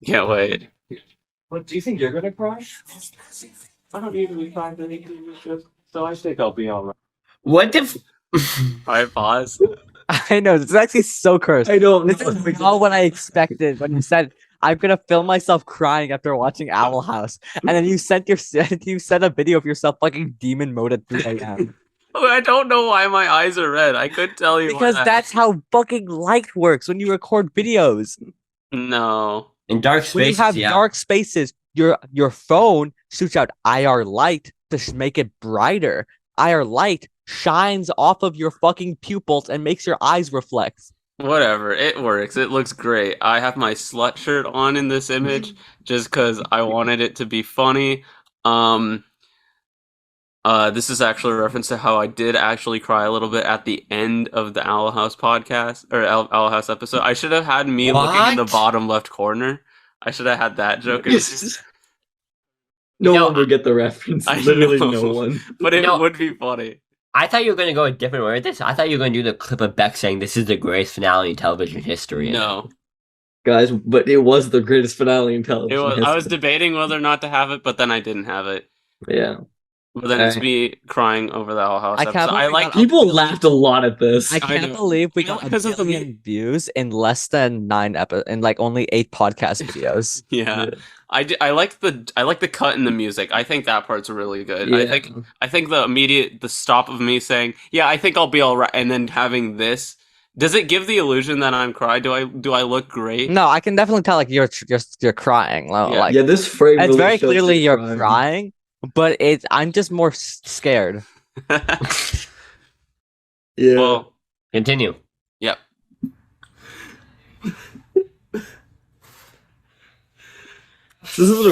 Can't wait. But do you think you're gonna cry? I don't usually cry at any TV shows, so I think I'll be alright. What if? All right, pause. I know, this is actually so cursed. I don't This know. is not what I expected when you said I'm gonna film myself crying after watching Owl House, and then you sent a video of yourself fucking demon mode at 3 a.m. I don't know why my eyes are red. I could tell you Because why. that's how fucking light works when you record videos. No. In dark When you spaces, have yeah. dark spaces, your phone shoots out IR light to make it brighter. IR light shines off of your fucking pupils and makes your eyes reflect. Whatever. It works. It looks great. I have my slut shirt on in this image just because I wanted it to be funny. This is actually a reference to how I did actually cry a little bit at the end of the Owl House podcast or Owl House episode. I should have had me looking in the What? bottom left corner. I should have had that joke. In there. No No, one will get the reference. I Literally know. no one. But it No. would be funny. I thought you were going to go a different way with this. I thought you were going to do the clip of Beck saying this is the greatest finale in television history. No. Guys, but it was the greatest finale in television. I was history. debating whether or not to have it, but then I didn't have it. Yeah. But then it's Okay. me crying over the Owl House I can't episode. I believe like People laughed a lot at this. I can't know. believe we You know, got because a of the billion views in less than 9 episodes, in like only 8 podcast videos. Yeah. I like the cut in the music. I think that part's really good. Yeah. I think the stop of me saying, "Yeah, I think I'll be all right," and then having this, does it give the illusion that I'm crying? Do I look great? No, I can definitely tell like you're crying. Yeah. Like Yeah, this frame it's really very shows clearly you're you're crying, but I'm just more scared. Yeah. Well, Continue. yep. This is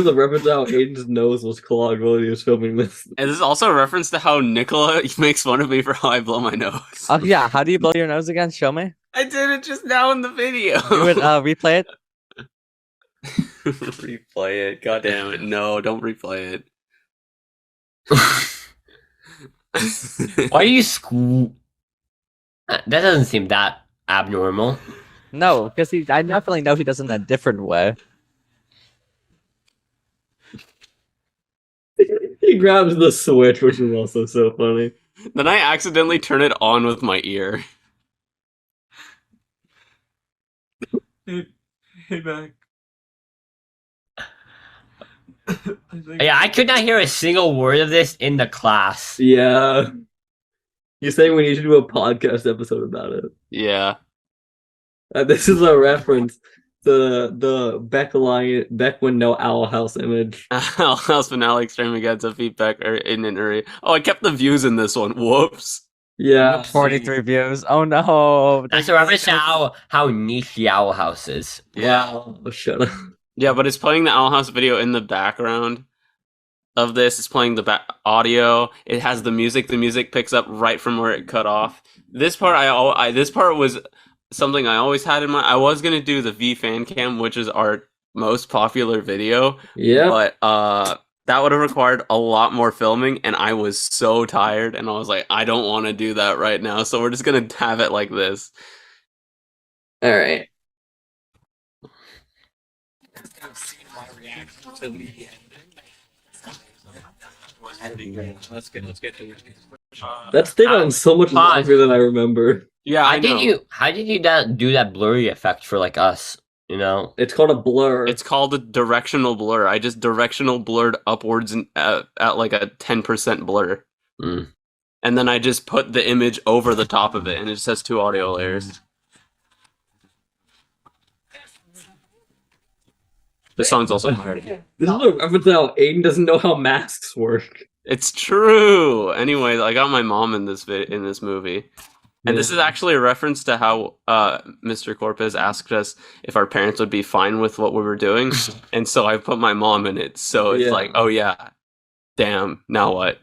a reference to how Aiden's nose was clogged while he was filming this. And this is also a reference to how Nicola makes fun of me for how I blow my nose. Oh yeah, how do you blow your nose again? Show me. I did it just now in the video. You would replay it. Replay it. God damn it. No, don't replay it. Why are you That doesn't seem that abnormal. No, because I definitely know he does it in a different way. He grabs the Switch, which is also so funny. Then I accidentally turn it on with my ear. Hey, back. Yeah, I could not hear a single word of this in the class. Yeah. You're saying we need to do a podcast episode about it. Yeah. This is a reference to the Beck when no Owl House image. Owl House finale extreme against a feedback or in an Uri. Oh, I kept the views in this one. Whoops. Yeah. 43 views. Oh no. That's a reference to how niche the Owl House is. Yeah. Oh, shut up. Yeah, but it's playing the Owl House video in the background of this. It's playing the audio. It has the music. The music picks up right from where it cut off. This part, this part was something I always had in mind. I was gonna do the V fan cam, which is our most popular video. Yeah. But that would have required a lot more filming, and I was so tired, and I was like, I don't want to do that right now, so we're just gonna have it like this. All right. Let's get to it. That stayed on so much longer than I remember. Yeah, I know. How did you do that blurry effect for like us? You know, It's called a blur. It's called a directional blur. I just directional blurred upwards at like a 10% blur. Mm. And then I just put the image over the top of it, and it just has 2 audio layers. This song's also hard. This is a reference to how Aiden doesn't know how masks work. It's true. Anyway, I got my mom in this movie. And this is actually a reference to how Mr. Corpus asked us if our parents would be fine with what we were doing. And so I put my mom in it. So it's like, oh yeah, damn, now what?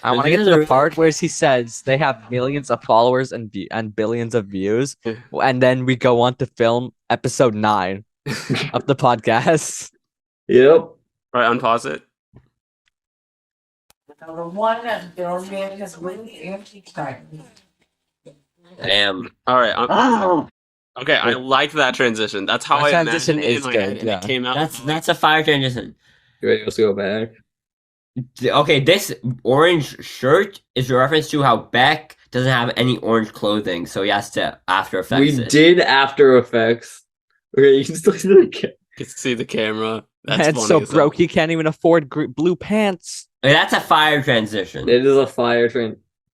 I want to get to the part where he says they have millions of followers and billions of views, and then we go on to film episode 9 of the podcast. Yep. Right, unpause it. The one that Birdman has really anti-time. damn. All right. Okay, I like that transition. That's how That I transition imagined it in is my good, head, and yeah. it came out. That's a fire transition. You ready? Let's go back. Okay, this orange shirt is a reference to how Beck doesn't have any orange clothing, so he has to After Effects We it. did After Effects. Okay, you can still see the You can see the camera. That's It's funny so as hell. broke he can't even afford blue pants. Okay, that's a fire transition. It is a fire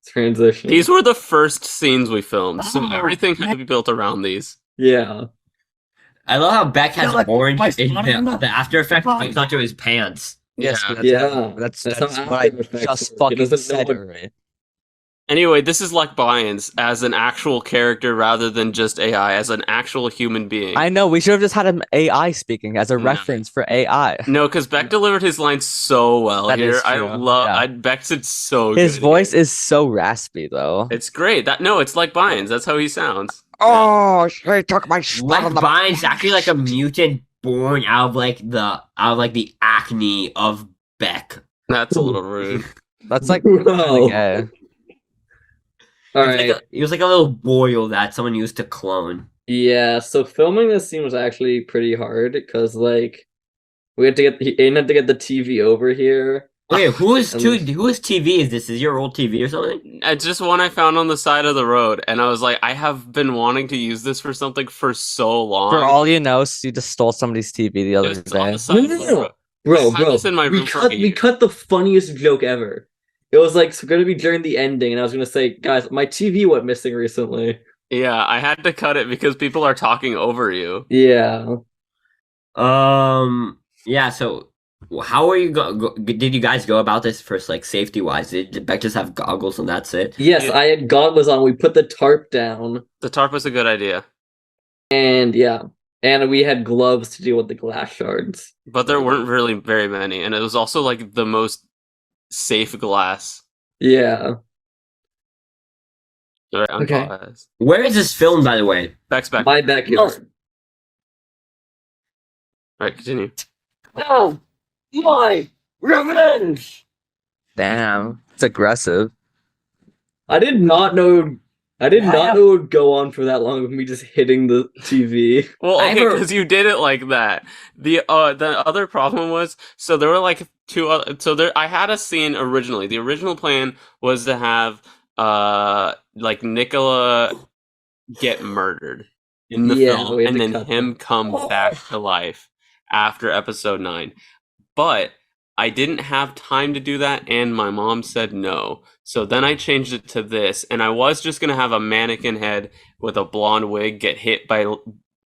transition. These were the first scenes we filmed, so everything had to be built around these. Yeah. I love how Beck has Look, orange my in spot- the After Effects comes onto his pants. Yes, Yeah. but Yeah. that's That's what how I After Effects just work. It fucking doesn't know said what- already. Anyway, this is like Bynes as an actual character rather than just AI, as an actual human being. I know we should have just had an AI speaking as a No. reference for AI. No, because Beck delivered his lines so well That here. is I true, love. yeah. Beck's it so His good voice here. is so raspy though. It's great. It's like Bynes. That's how he sounds. Oh, he took my Like Vine's actually like a mutant born out of the acne of Beck. That's a little rude. That's like Wow. yeah. All He was right. like he was like a little boil that someone used to clone. Yeah, so filming this scene was actually pretty hard because like we had to Aiden had to get the TV over here. Wait, whose And- TV is this? Is your old TV or something? It's just one I found on the side of the road, and I was like, I have been wanting to use this for something for so long. For all you know, you just stole somebody's TV the It other was on day. the side of the road. I had this in my room for we years. cut the funniest joke ever. It was like gonna be during the ending, and I was gonna say, guys, my TV went missing recently. Yeah, I had to cut it because people are talking over you. Yeah. Yeah. So, how are you did you guys go about this first, like safety wise? Did Beck just have goggles and that's it? Yes, Yeah. I had goggles on. We put the tarp down, The tarp was a good idea, and yeah, and we had gloves to deal with the glass shards. but there weren't really very many, and it was also like the most safe glass. Yeah. All right, Okay. unpause. Where is this filmed, by the way? Beck's back. My backyard. All right, continue. No! My revenge! Damn, it's aggressive. I did not know. I did not know it would go on for that long with me just hitting the TV. Well, I okay, ever- because you did it like that. The other problem was, so there were like two other, so there I had a scene originally. The original plan was to have like Nicola get murdered in the Yeah, film we had and to then cut him come back to life after episode 9. But I didn't have time to do that, and my mom said no. So then I changed it to this, and I was just gonna have a mannequin head with a blonde wig get hit by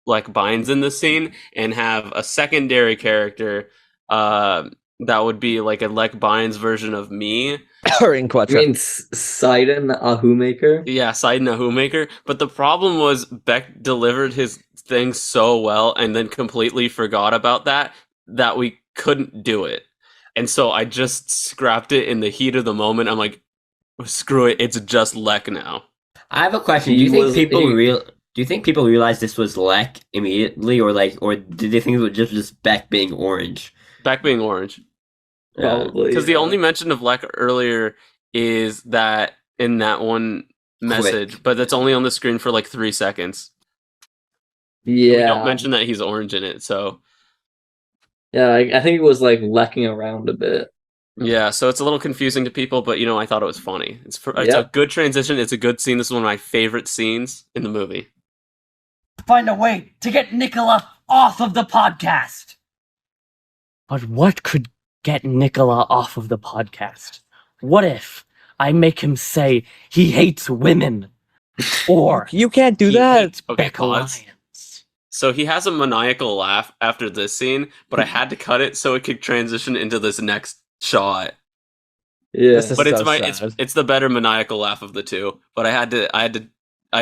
like Bynes in the scene, and have a secondary character that would be like a Lek Bynes version of me. Or in I Quattro. mean, Sidon, a Who Maker. Yeah, side Nahu Maker. But the problem was Beck delivered his thing so well and then completely forgot about that we couldn't do it. And so I just scrapped it in the heat of the moment. I'm like, screw it, it's just Lek now. I have a question. He Do you think was people a- Do you think people realized this was Lek immediately, or did they think it was just Beck being orange? Beck being orange. Probably. Because the only mention of Lek earlier is that in that one message, but that's only on the screen for like 3 seconds. Yeah. We don't mention that he's orange in it, so. Yeah, I think it was like lecking around a bit. Yeah, so it's a little confusing to people, but I thought it was funny. It's a good transition. It's a good scene. This is one of my favorite scenes in the movie. Find a way to get Nicola off of the podcast. But what could get Nicola off of the podcast? What if I make him say he hates women? Or You can't do that. Okay, pause. So he has a maniacal laugh after this scene, but I had to cut it so it could transition into this next shot. Yeah, This is But it's so my sad. it's the better maniacal laugh of the two. But I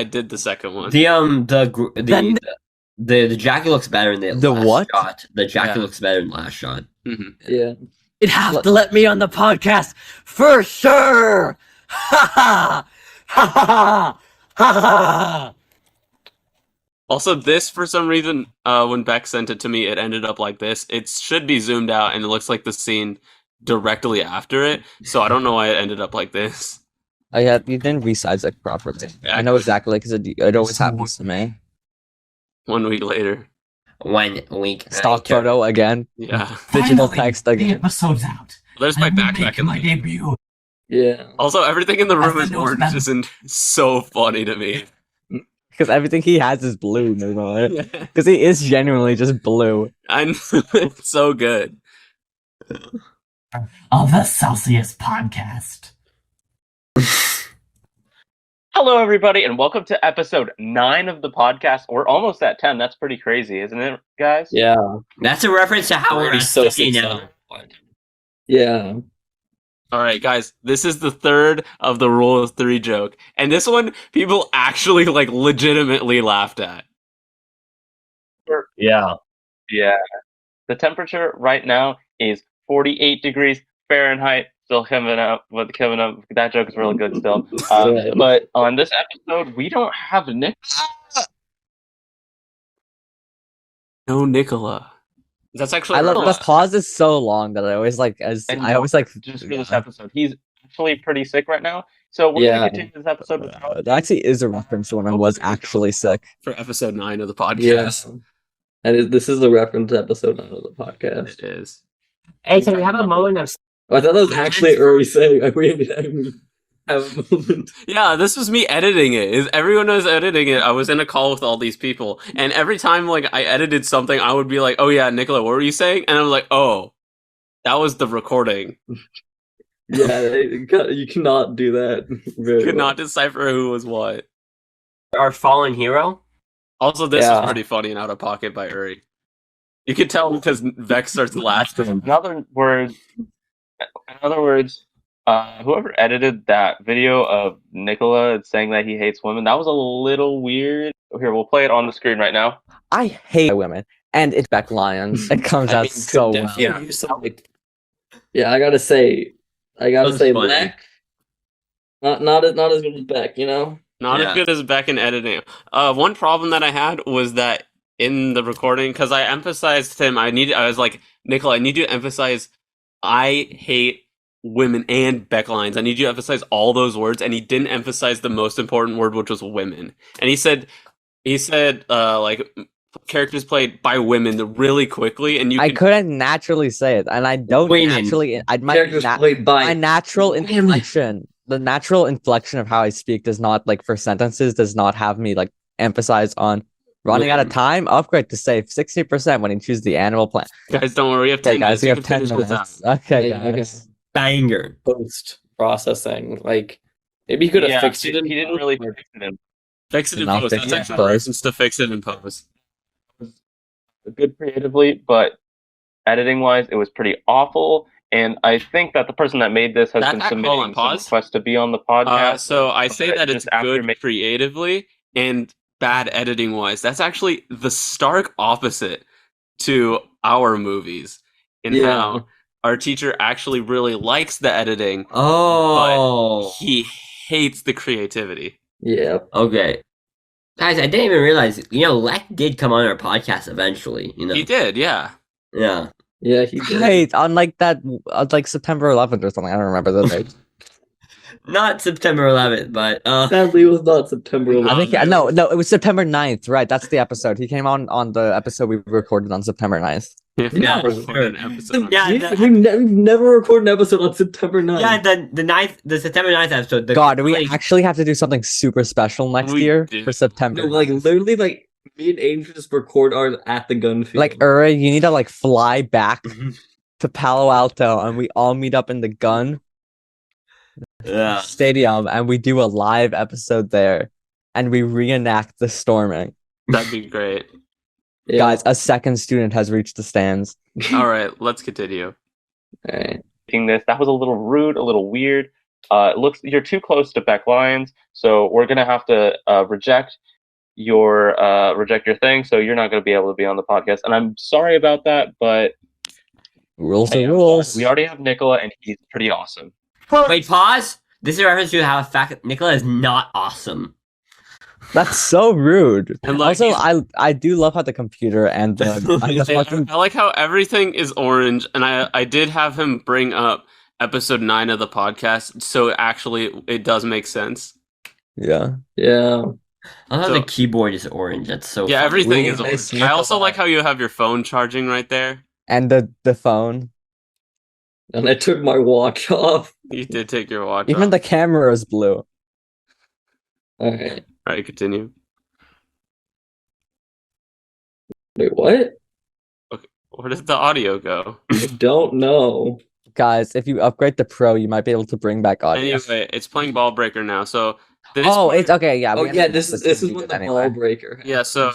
did the second one. The jacket looks better in the last what? shot. The jacket Yeah. looks better in the last shot. yeah. You'd have to let me on the podcast for sure. Ha ha ha ha ha ha. Also, this for some reason, when Beck sent it to me, it ended up like this. It should be zoomed out, and it looks like the scene directly after it. So I don't know why it ended up like this. You didn't resize it properly. I know exactly because it always happens to me. 1 week later. 1 week. Stock later. photo again. Yeah. Digital Finally, text The again. episode's out. There's my I'm backpack making in my the debut. Yeah. Also, everything in the room As is the orange, newsman. isn't so funny to me. Because everything he has is blue. Because he is genuinely just blue. I know, it's so good. Of the Celsius podcast. Hello, everybody, and welcome to episode 9 of the podcast. We're almost at 10. That's pretty crazy, isn't it, guys? Yeah. That's a reference to how we're Already so studying successful. now. Yeah. All right, guys, this is the third of the rule of 3 joke. And this one, people actually, legitimately laughed at. Yeah. The temperature right now is 48 degrees Fahrenheit. Still coming up. That joke is really good still. But on this episode, we don't have Nick. No, Nicola. That's actually... I love the pause is so long that I always like And just for this episode, he's actually pretty sick right now. So we're going to continue this episode without... That actually is a reference to when I was actually sick. For episode 9 of the podcast. Yeah. And this is the reference to episode 9 of the podcast. It is. Hey, can we have a moment of... I thought that was actually early saying. Like, we didn't have a moment. Yeah, this was me editing it. Everyone was editing it. I was in a call with all these people, and every time I edited something, I would be like, "Oh yeah, Nicola, what were you saying?" And I was like, "Oh, that was the recording." Yeah, you cannot do that. Could not decipher who was what. Our fallen hero? Also, this Yeah. is pretty funny and out of pocket by Uri. You could tell because Vex starts laughing. In other words, whoever edited that video of Nicola saying that he hates women, that was a little weird. Here, we'll play it on the screen right now. I hate women. And it's Beck Lions. It comes out so well. Yeah, I gotta say, was funny. Beck. Not as good as Beck, you know. Not as good as Beck in editing. One problem that I had was that in the recording, because I emphasized to him, I was like, Nicola, I need you to emphasize, I hate women and Beck lines. I need you to emphasize all those words, and he didn't emphasize the most important word, which was women. And he said, characters played by women really quickly, and I couldn't naturally say it, and I don't naturally. My natural inflection, the natural inflection of how I speak does not for sentences does not have me emphasize on running out of time. Upgrade to save 60% when you choose the annual plan. Guys, don't worry, we have 10 guys. minutes. We You have can 10 finish this minutes. out. Okay, Yeah, guys. Banger. Post processing, maybe he could have fixed it. He didn't really fix it in. Fix it in Not post. fix That's it in actually post. a license to fix it in post. Good creatively, but editing wise, it was pretty awful. And I think that the person that made this has been submitting some requests to be on the podcast. So I say that it's just after good creatively and bad editing wise. That's actually the stark opposite to our movies in how our teacher actually really likes the editing. Oh. But he hates the creativity. Yeah. Okay. Guys, I didn't even realize, Lek did come on our podcast eventually, He did, yeah. Yeah. Yeah, he did. Right, on like that, like September 11th or something. I don't remember the date. Not September 11th, but Sadly, it was not September 11th. I think no, it was September 9th. Right, that's the episode. He came on the episode we recorded on September 9th. Yeah, sure. an episode. Yeah, We've never recorded an episode on September 9th. yeah, the September 9th episode. God, do we actually have to do something super special next We year do. for September? No, like literally, like me and Aiden should just record ours at the gun field. Like Uri, you need to like fly back to Palo Alto, and we all meet up in the gun Yeah. stadium, and we do a live episode there, and we reenact the storming. That'd be great. Yeah. Guys, a second student has reached the stands. All right, let's continue. All right. This that was a little rude, a little weird. It looks you're too close to Beck Lyons, so we're gonna have to reject your thing. So you're not gonna be able to be on the podcast, and I'm sorry about that, but Rules hey, are rules. we already have Nicola, and he's pretty awesome. Wait, pause. This is a reference to how the fact that Nicola is not awesome. That's so rude. And like, Also, I do love how the computer and the I like how everything is orange, and I did have him bring up episode 9 of the podcast, so actually it does make sense. yeah. Yeah. I love So- the keyboard is orange. That's so Yeah, funny. everything We is miss orange. I also Nicola. like how you have your phone charging right there. And the phone. And I took my watch off. You did take your watch Even off. the camera is blue. All right. All right, continue. Wait, what? Where does the audio go? I don't know. Guys, if you upgrade to Pro, you might be able to bring back audio. Anyway, it's playing Ball Breaker now. So this Oh, part- it's okay. Yeah. Oh we yeah, understand this is needed what the anyway. ball breaker. Yeah, so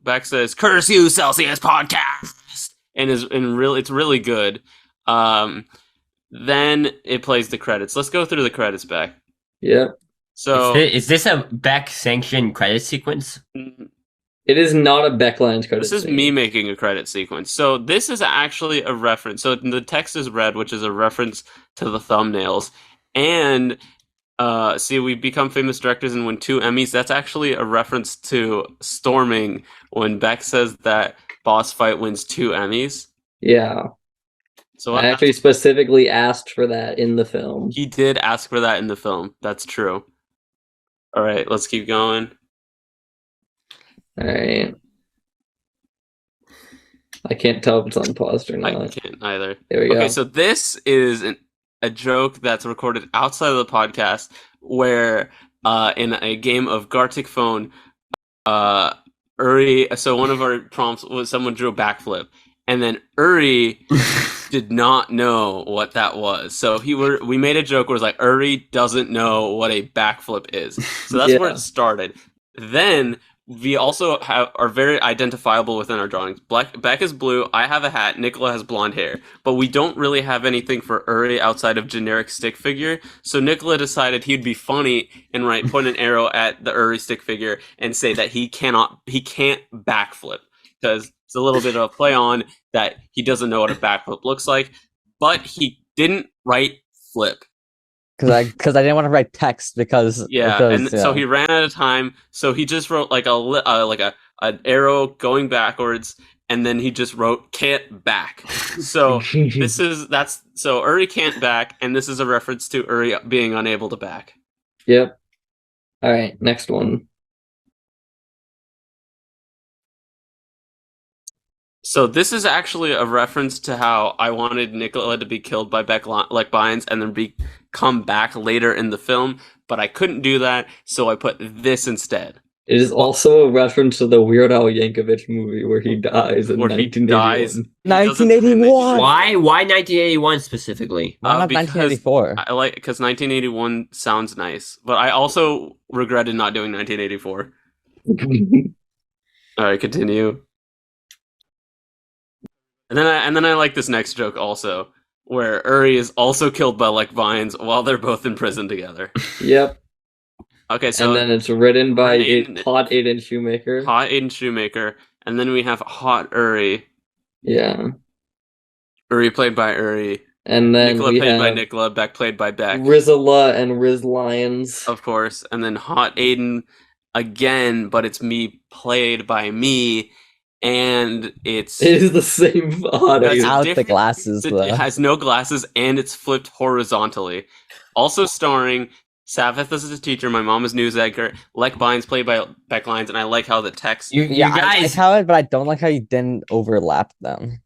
Beck says, "Curse you, Celsius podcast," and it's really good. Then it plays the credits. Let's go through the credits, Beck. Yeah. So Is this a Beck sanctioned credit sequence? It is not a Beckline credit. this is scene. me making a credit sequence. So this is actually a reference. So the text is red, which is a reference to the thumbnails, and see, we become famous directors and win 2 Emmys. That's actually a reference to Storming when Beck says that boss fight wins 2 Emmys. Yeah. So I actually specifically asked for that in the film. he did ask for that in the film. That's true. All right, let's keep going. All right. I can't tell if it's unpaused or I not. can't either. There we go. Okay, so this is a joke that's recorded outside of the podcast where in a game of Gartic Phone, Uri, so one of our prompts was someone drew a backflip, and then Uri did not know what that was. So we made a joke where it's like Uri doesn't know what a backflip is. So that's where Yeah. it started. Then we also are very identifiable within our drawings. Beck is blue, I have a hat, Nicola has blonde hair. But we don't really have anything for Uri outside of generic stick figure. So Nicola decided he'd be funny and point an arrow at the Uri stick figure and say that he can't backflip. Because it's a little bit of a play on that he doesn't know what a backflip looks like. But he didn't write flip. Because I didn't want to write text because So he ran out of time. So he just wrote like an arrow going backwards, and then he just wrote "can't back." So so Uri can't back, and this is a reference to Uri being unable to back. Yep. All right, next one. So this is actually a reference to how I wanted Nicola to be killed by Beck Bynes and then come back later in the film, but I couldn't do that, so I put this instead. It is also a reference to the Weird Al Yankovic movie where he dies in Where he 1981. dies. 1981. Why 1981 specifically? Why not Because 1984? I like because 1981 sounds nice, but I also regretted not doing 1984. All right, continue. And then I like this next joke also, where Uri is also killed by Vines while they're both in prison together. Yep. Okay, so And then it's written by Aiden- Hot Aiden Shoemaker. Hot Aiden Shoemaker, and then we have Hot Uri. Yeah. Uri played by Uri. And then Nicola we played by have Nicola. Beck played by Beck. Rizzola and Riz Lyons. Of course. And then Hot Aiden again, but it's me played by me. and it's It is the same audio. That's Without the different- glasses, it though. has no glasses and it's flipped horizontally. Also starring Savith as the teacher, my mom is news anchor, Lek Bynes played by Beck Lyons, and I like how the text. You Yeah, I guys, like how it, but I don't like how you didn't overlap them.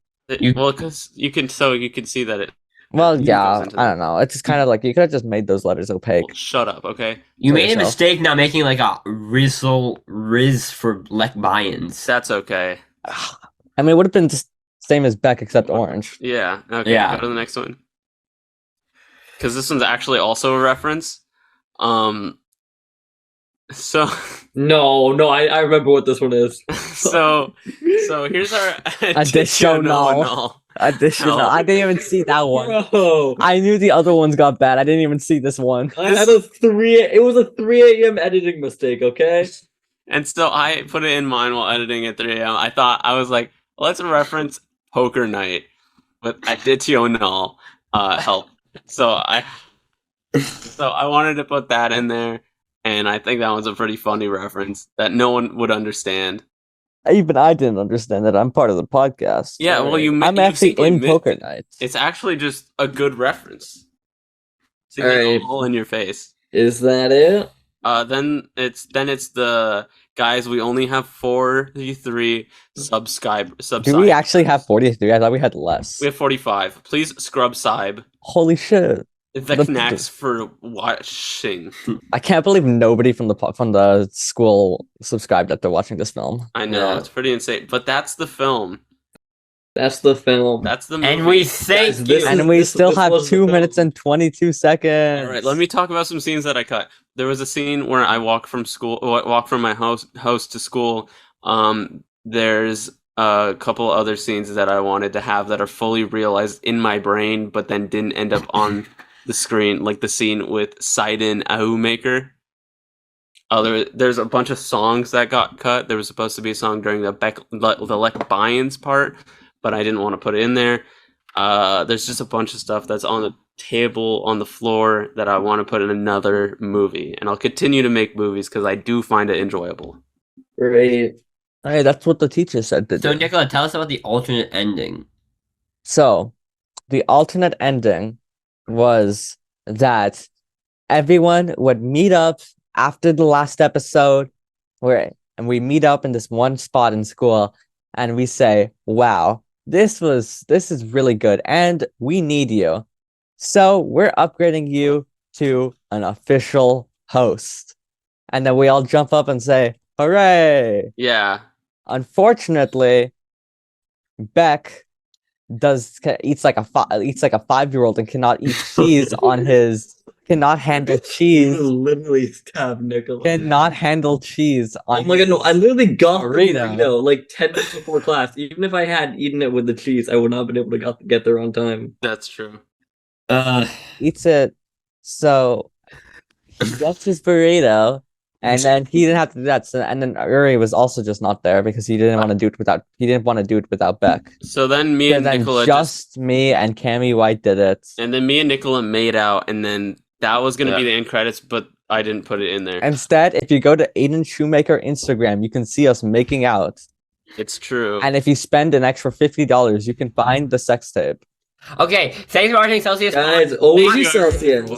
Well, because you can see that it. Well, It yeah, goes into I don't know. It's just kind of like you could have just made those letters opaque. Well, shut up, okay? you for made a yourself. mistake now making like a Riz for Lek Bynes. That's okay. I mean, it would have been just same as Beck except orange. Yeah. Okay. Yeah. Go to the next one. Because this one's actually also a reference. So No, I remember what this one is. so here's our Additional. Additional. No. I didn't even see that one. Bro, I knew the other ones got bad. I didn't even see this one. I had a 3. It was a 3 a.m. editing mistake. Okay. And still, I put it in mine while editing at 3 a.m. I was like, let's reference Poker Night with additional help. So I wanted to put that in there, and I think that was a pretty funny reference that no one would understand. Even I didn't understand that. I'm part of the podcast. Yeah, well, I'm actually simply in missed Poker it. Night. It's actually just a good reference. To All get right. all in your face. Is that it? Then it's the guys. We only have 43 subscribers. Do we actually have 43? I thought we had less. We have 45. Please scrub Sybe. Holy shit. The knacks for watching. I can't believe nobody from the school subscribed after watching this film. I know, Yeah. it's pretty insane. But that's the film. That's the film. That's the movie. And we thank Guys, this you. is- And we still this have was the 2 film. minutes and 22 seconds. All right, let me talk about some scenes that I cut. There was a scene where I walk from my house to school. There's a couple other scenes that I wanted to have that are fully realized in my brain, but then didn't end up on the screen, like the scene with Aiden Ahumaker. There's a bunch of songs that got cut. There was supposed to be a song during the Lek Bynes part, but I didn't want to put it in there. There's just a bunch of stuff that's on the table on the floor that I want to put in another movie, and I'll continue to make movies because I do find it enjoyable. Great. Hey, that's what the teacher said to So do. Nicola, tell us about the alternate ending. So, the alternate ending was that everyone would meet up after the last episode, and we meet up in this one spot in school, and we say, "Wow, this is really good, and we need you. So we're upgrading you to an official host." And then we all jump up and say, "Hooray!" Yeah. Unfortunately, Beck eats like a 5-year-old and cannot eat cheese cannot handle cheese. Literally stab Nicola. Cannot handle cheese on. Oh my god, no, I literally got the Burrito. burrito like 10 minutes before class. Even if I had eaten it with the cheese, I would not have been able to get there on time. That's true. Eats it. So he gets his burrito, and then he didn't have to do that. So, and then Uri was also just not there because he didn't want to do it without Beck. So then me And and then Nicola just me and Cammy White did it. and then me and Nicola made out, and then that was gonna Yeah. be the end credits, but I didn't put it in there. Instead, if you go to Aiden Shoemaker Instagram, you can see us making out. It's true. And if you spend an extra $50, you can find the sex tape. Okay, thanks for watching Celsius. Guys, always be Celsius.